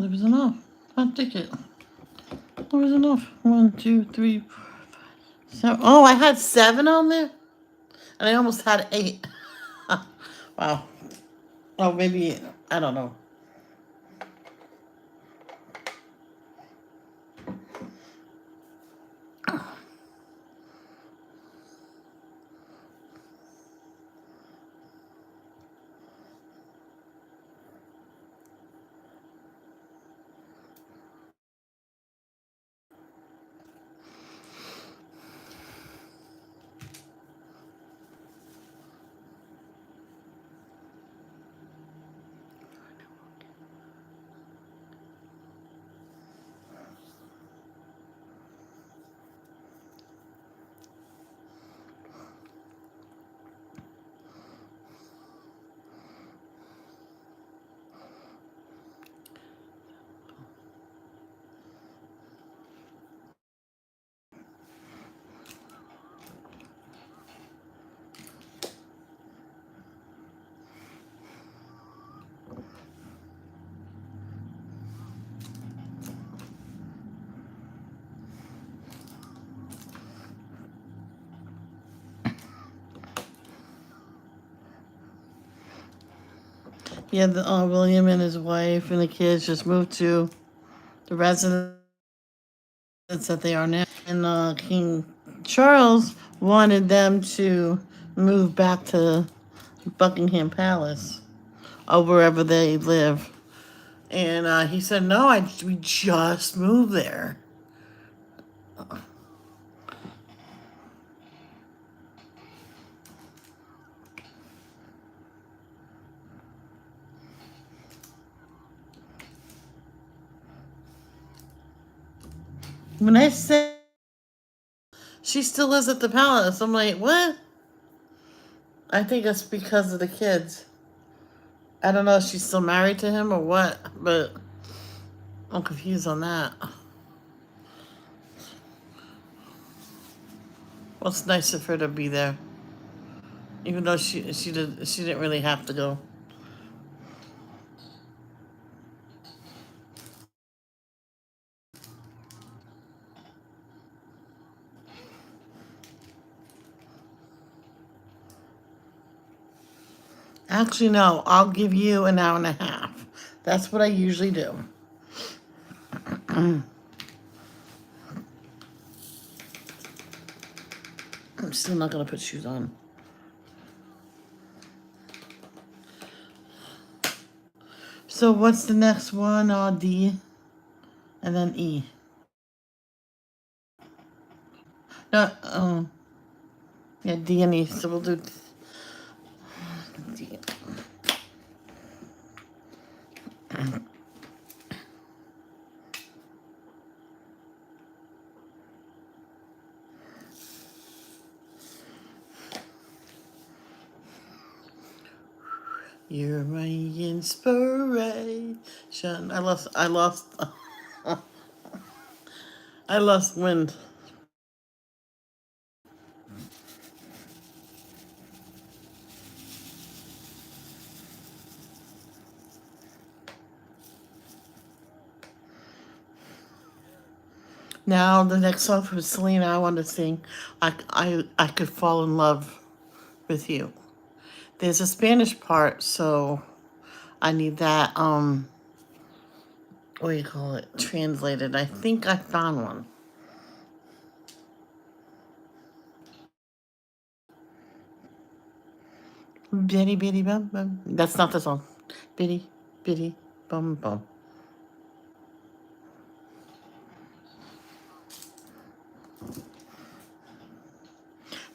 there was enough. Hot ticket. There was enough. 1, 2, 3, 4, 5, 7. Oh, I had 7 on there? And I almost had 8. Wow. Oh, maybe, I don't know. Yeah, William and his wife and the kids just moved to the residence that they are now. And King Charles wanted them to move back to Buckingham Palace or wherever they live. And he said, no, we just moved there. When I said she still lives at the palace, I'm like, what? I think it's because of the kids. I don't know if she's still married to him or what, but I'm confused on that. Well, it's nice of her to be there, even though she didn't really have to go. Actually, no, I'll give you an hour and a half. That's what I usually do. I'm still not gonna put shoes on. So what's the next one? D, and then E. No, yeah, D and E. So we'll do D. You're my inspiration. I lost wind. Now the next song from Selena I want to sing. I could fall in love with you. There's a Spanish part, so I need that what do you call it? Translated. I think I found one. Bitty bitty bum bum. That's not the song. Bitty bitty bum bum.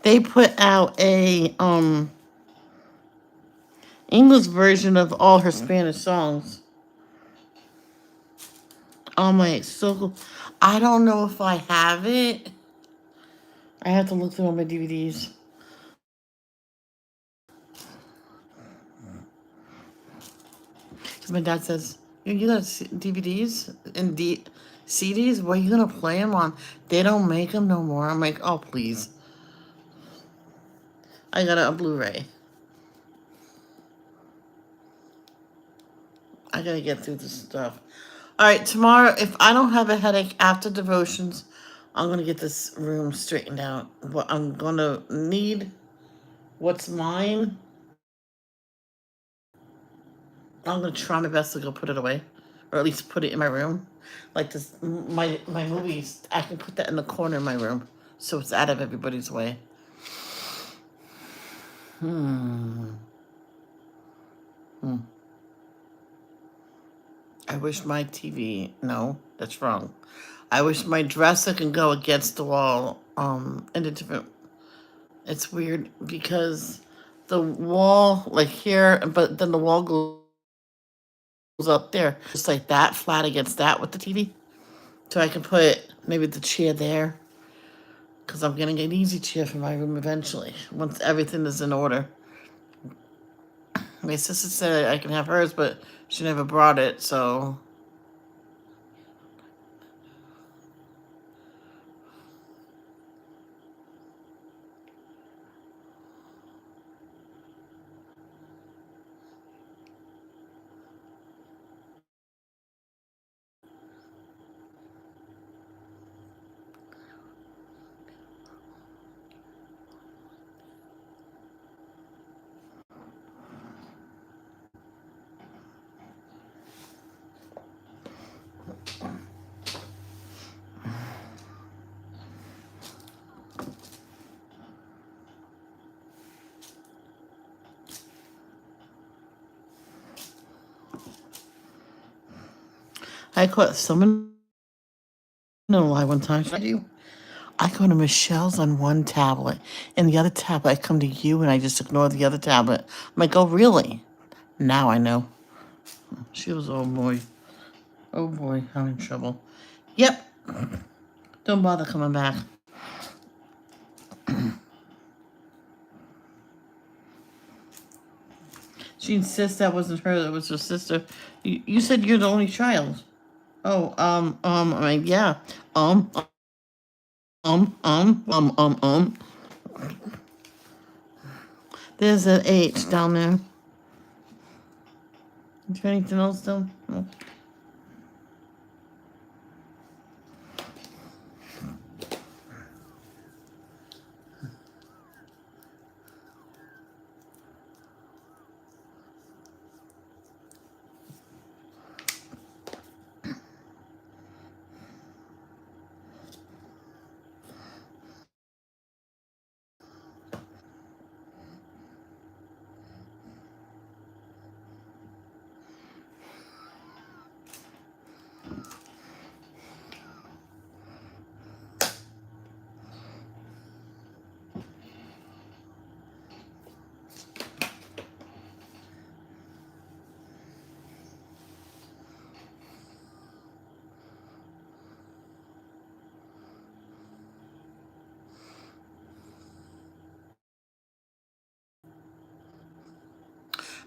They put out a English version of all her Spanish songs. Oh my, so cool. I don't know if I have it. I have to look through all my DVDs. My dad says, you got DVDs and CDs? What are you going to play them on? They don't make them no more. I'm like, oh, please. I got a Blu-ray. I got to get through this stuff. All right, tomorrow, if I don't have a headache after devotions, I'm gonna get this room straightened out. What I'm gonna need, what's mine, I'm gonna try my best to go put it away, or at least put it in my room. Like this, my movies, I can put that in the corner of my room, so it's out of everybody's way. Hmm. Hmm. I wish my TV. No, that's wrong. I wish my dresser can go against the wall. In a different. It's weird because the wall, like here, but then the wall goes up there, just like that, flat against that with the TV. So I can put maybe the chair there, because I'm getting an easy chair for my room eventually once everything is in order. My sister said I can have hers, but she never brought it, so I caught someone in a lie one time. I go to Michelle's on one tablet, and the other tablet I come to you, and I just ignore the other tablet. I'm like, oh really? Now I know. She was, oh boy, I'm in trouble. Yep, don't bother coming back. She insists that wasn't her, that was her sister. You said you're the only child. Oh, I mean, yeah. Um, um, um, um, um, um. There's an H down there. Is there anything else though? No.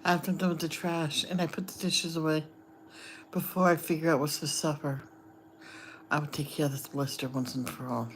After I'm done with the trash and I put the dishes away, before I figure out what's for supper, I would take care of this blister once and for all.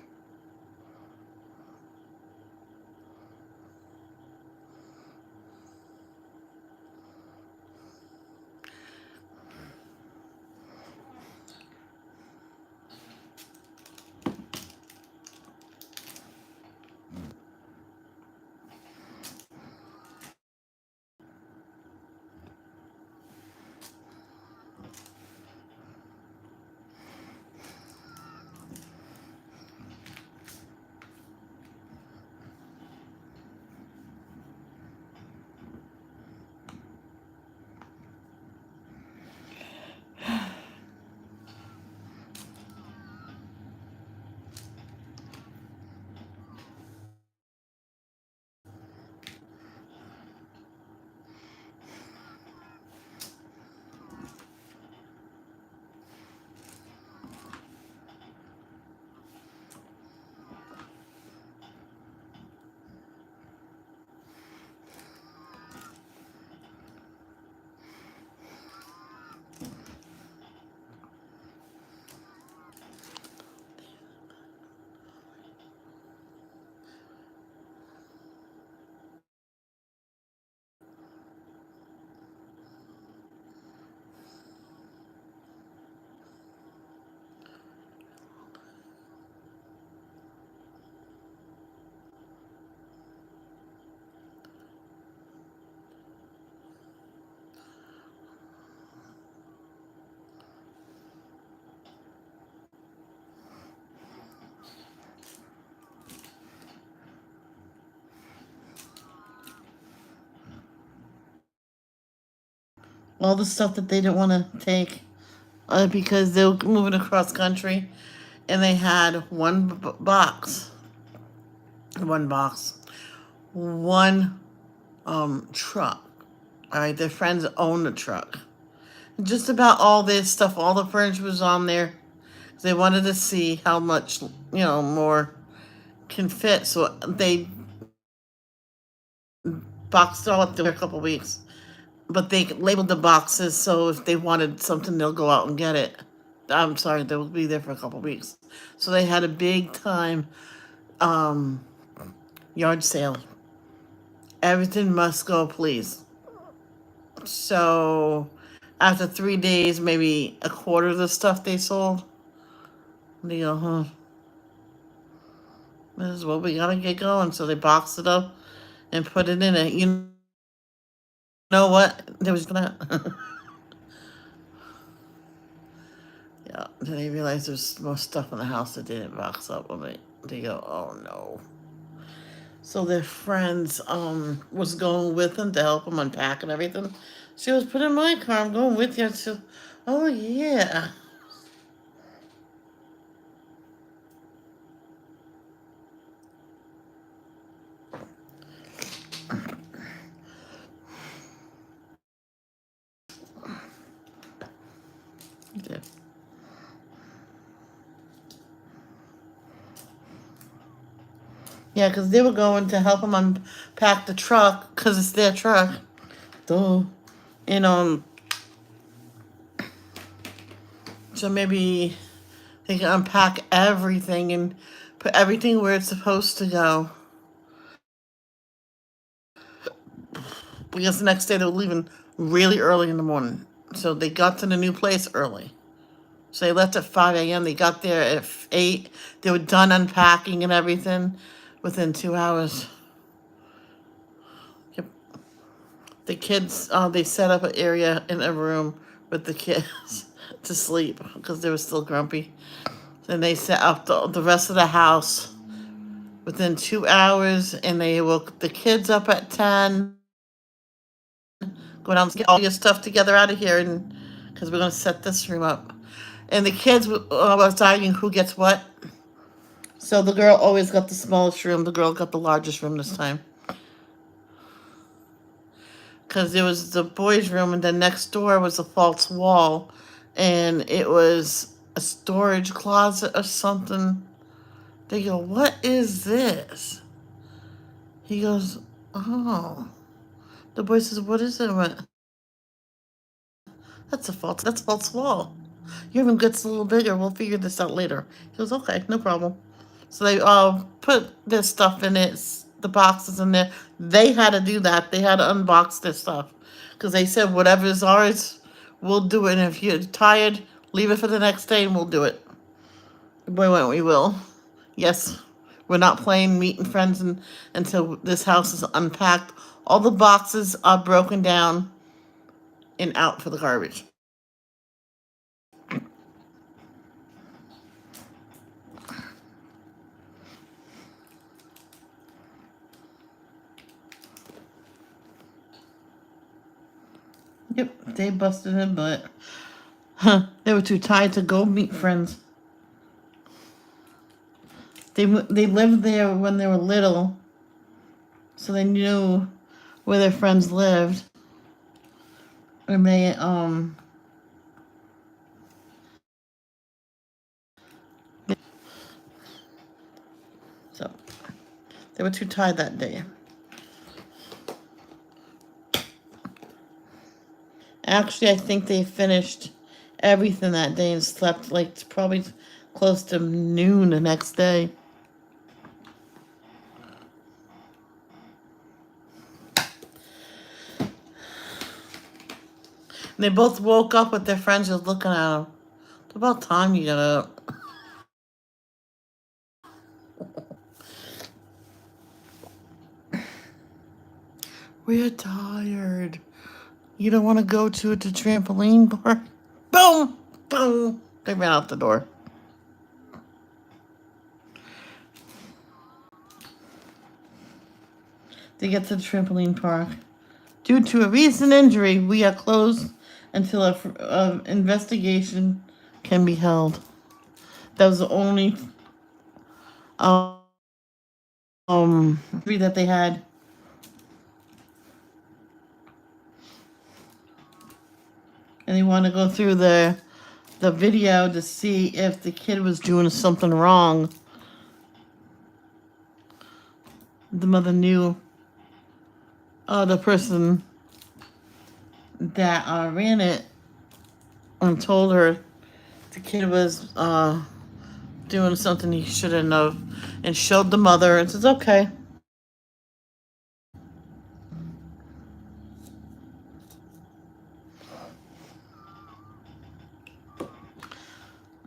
all the stuff that they didn't want to take because they were moving across country, and they had one box, one truck. All right, their friends owned the truck. Just about all this stuff, all the furniture was on there. They wanted to see how much, more can fit. So they boxed it all up there a couple weeks. But they labeled the boxes so if they wanted something, they'll go out and get it. I'm sorry, they'll be there for a couple weeks. So they had a big time yard sale. Everything must go, please. So after 3 days, maybe a quarter of the stuff they sold. They go, huh? This is what we gotta get going. So they boxed it up and put it in it. You know what? There was gonna. Yeah. Then they realized there's more stuff in the house that they didn't box up. When they go, oh no. So their friends was going with them to help them unpack and everything. She was put in my car. I'm going with you. She, oh yeah. Yeah. Yeah, because they were going to help them unpack the truck because it's their truck. Duh. And so maybe they can unpack everything and put everything where it's supposed to go. Because the next day they were leaving really early in the morning. So they got to the new place early. So they left at 5 a.m. They got there at 8. They were done unpacking and everything within 2 hours. Yep. The kids, they set up an area in a room with the kids to sleep because they were still grumpy. Then they set up the rest of the house within 2 hours, and they woke the kids up at 10. Go down and get all your stuff together out of here, and because we're going to set this room up. And the kids were arguing who gets what. So the girl always got the smallest room. The girl got the largest room this time. Because there was the boys' room, and then next door was a false wall. And it was a storage closet or something. They go, what is this? He goes, oh. The boy says, what is it? I went, that's a false wall. Your room gets a little bigger. We'll figure this out later. He goes, okay, no problem. So they put their stuff in it, the boxes in there. They had to do that. They had to unbox their stuff. Because they said, whatever is ours, we'll do it. And if you're tired, leave it for the next day and we'll do it. The boy went, we will. Yes, we're not playing meeting friends until this house is unpacked. All the boxes are broken down and out for the garbage. Yep, they busted it, but they were too tired to go meet friends. They lived there when they were little, so they knew where their friends lived. And they so they were too tired that day. Actually, I think they finished everything that day and slept like probably close to noon the next day. And they both woke up with their friends just looking at them. It's about time you got up. We're tired. You don't want to go to the trampoline park? Boom! Boom! They ran out the door. They get to the trampoline park. Due to a recent injury, we are closed until a investigation can be held. That was the only that they had. And they want to go through the video to see if the kid was doing something wrong. The mother knew the person that ran it and told her the kid was doing something he shouldn't have, and showed the mother and says, okay.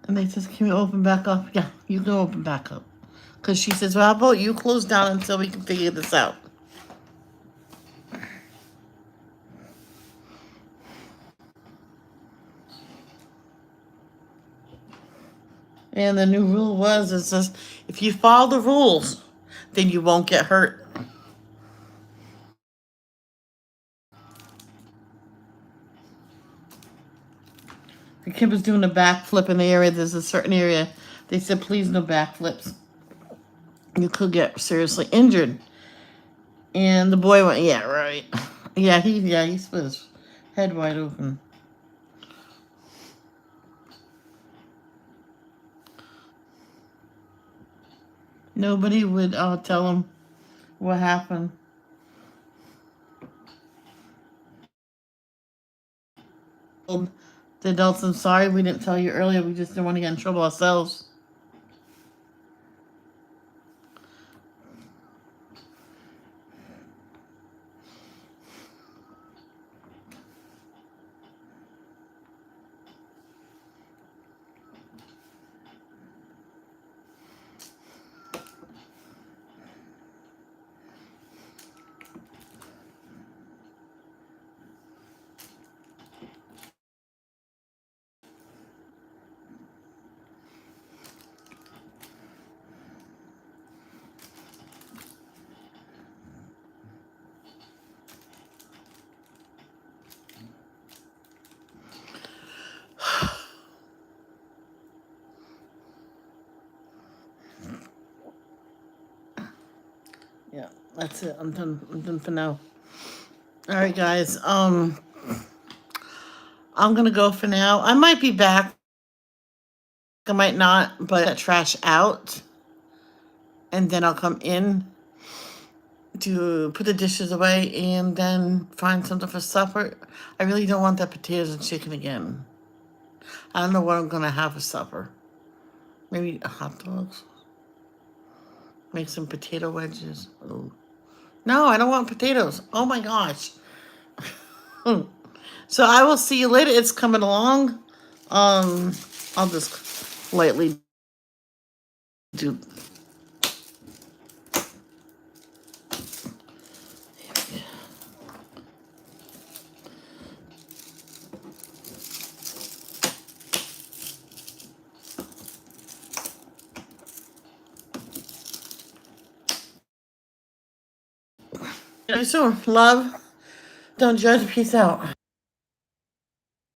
And they says, can we open back up? Yeah, you can open back up. Because she says, well, how about you close down until we can figure this out? And the new rule was, it says, if you follow the rules, then you won't get hurt. The kid was doing a backflip in the area. There's a certain area. They said, please, no backflips. You could get seriously injured. And the boy went, yeah, right. He split his head wide open. Nobody would tell him what happened. The adults, I'm sorry we didn't tell you earlier. We just didn't want to get in trouble ourselves. Yeah, that's it. I'm done for now. All right, guys. I'm gonna go for now. I might be back. I might not, but that trash out, and then I'll come in to put the dishes away and then find something for supper. I really don't want that potatoes and chicken again. I don't know what I'm gonna have for supper. Maybe hot dogs. Make some potato wedges. Oh. No, I don't want potatoes. Oh my gosh. So I will see you later. It's coming along. I'll just lightly do. See you soon. Love. Don't judge. Peace out.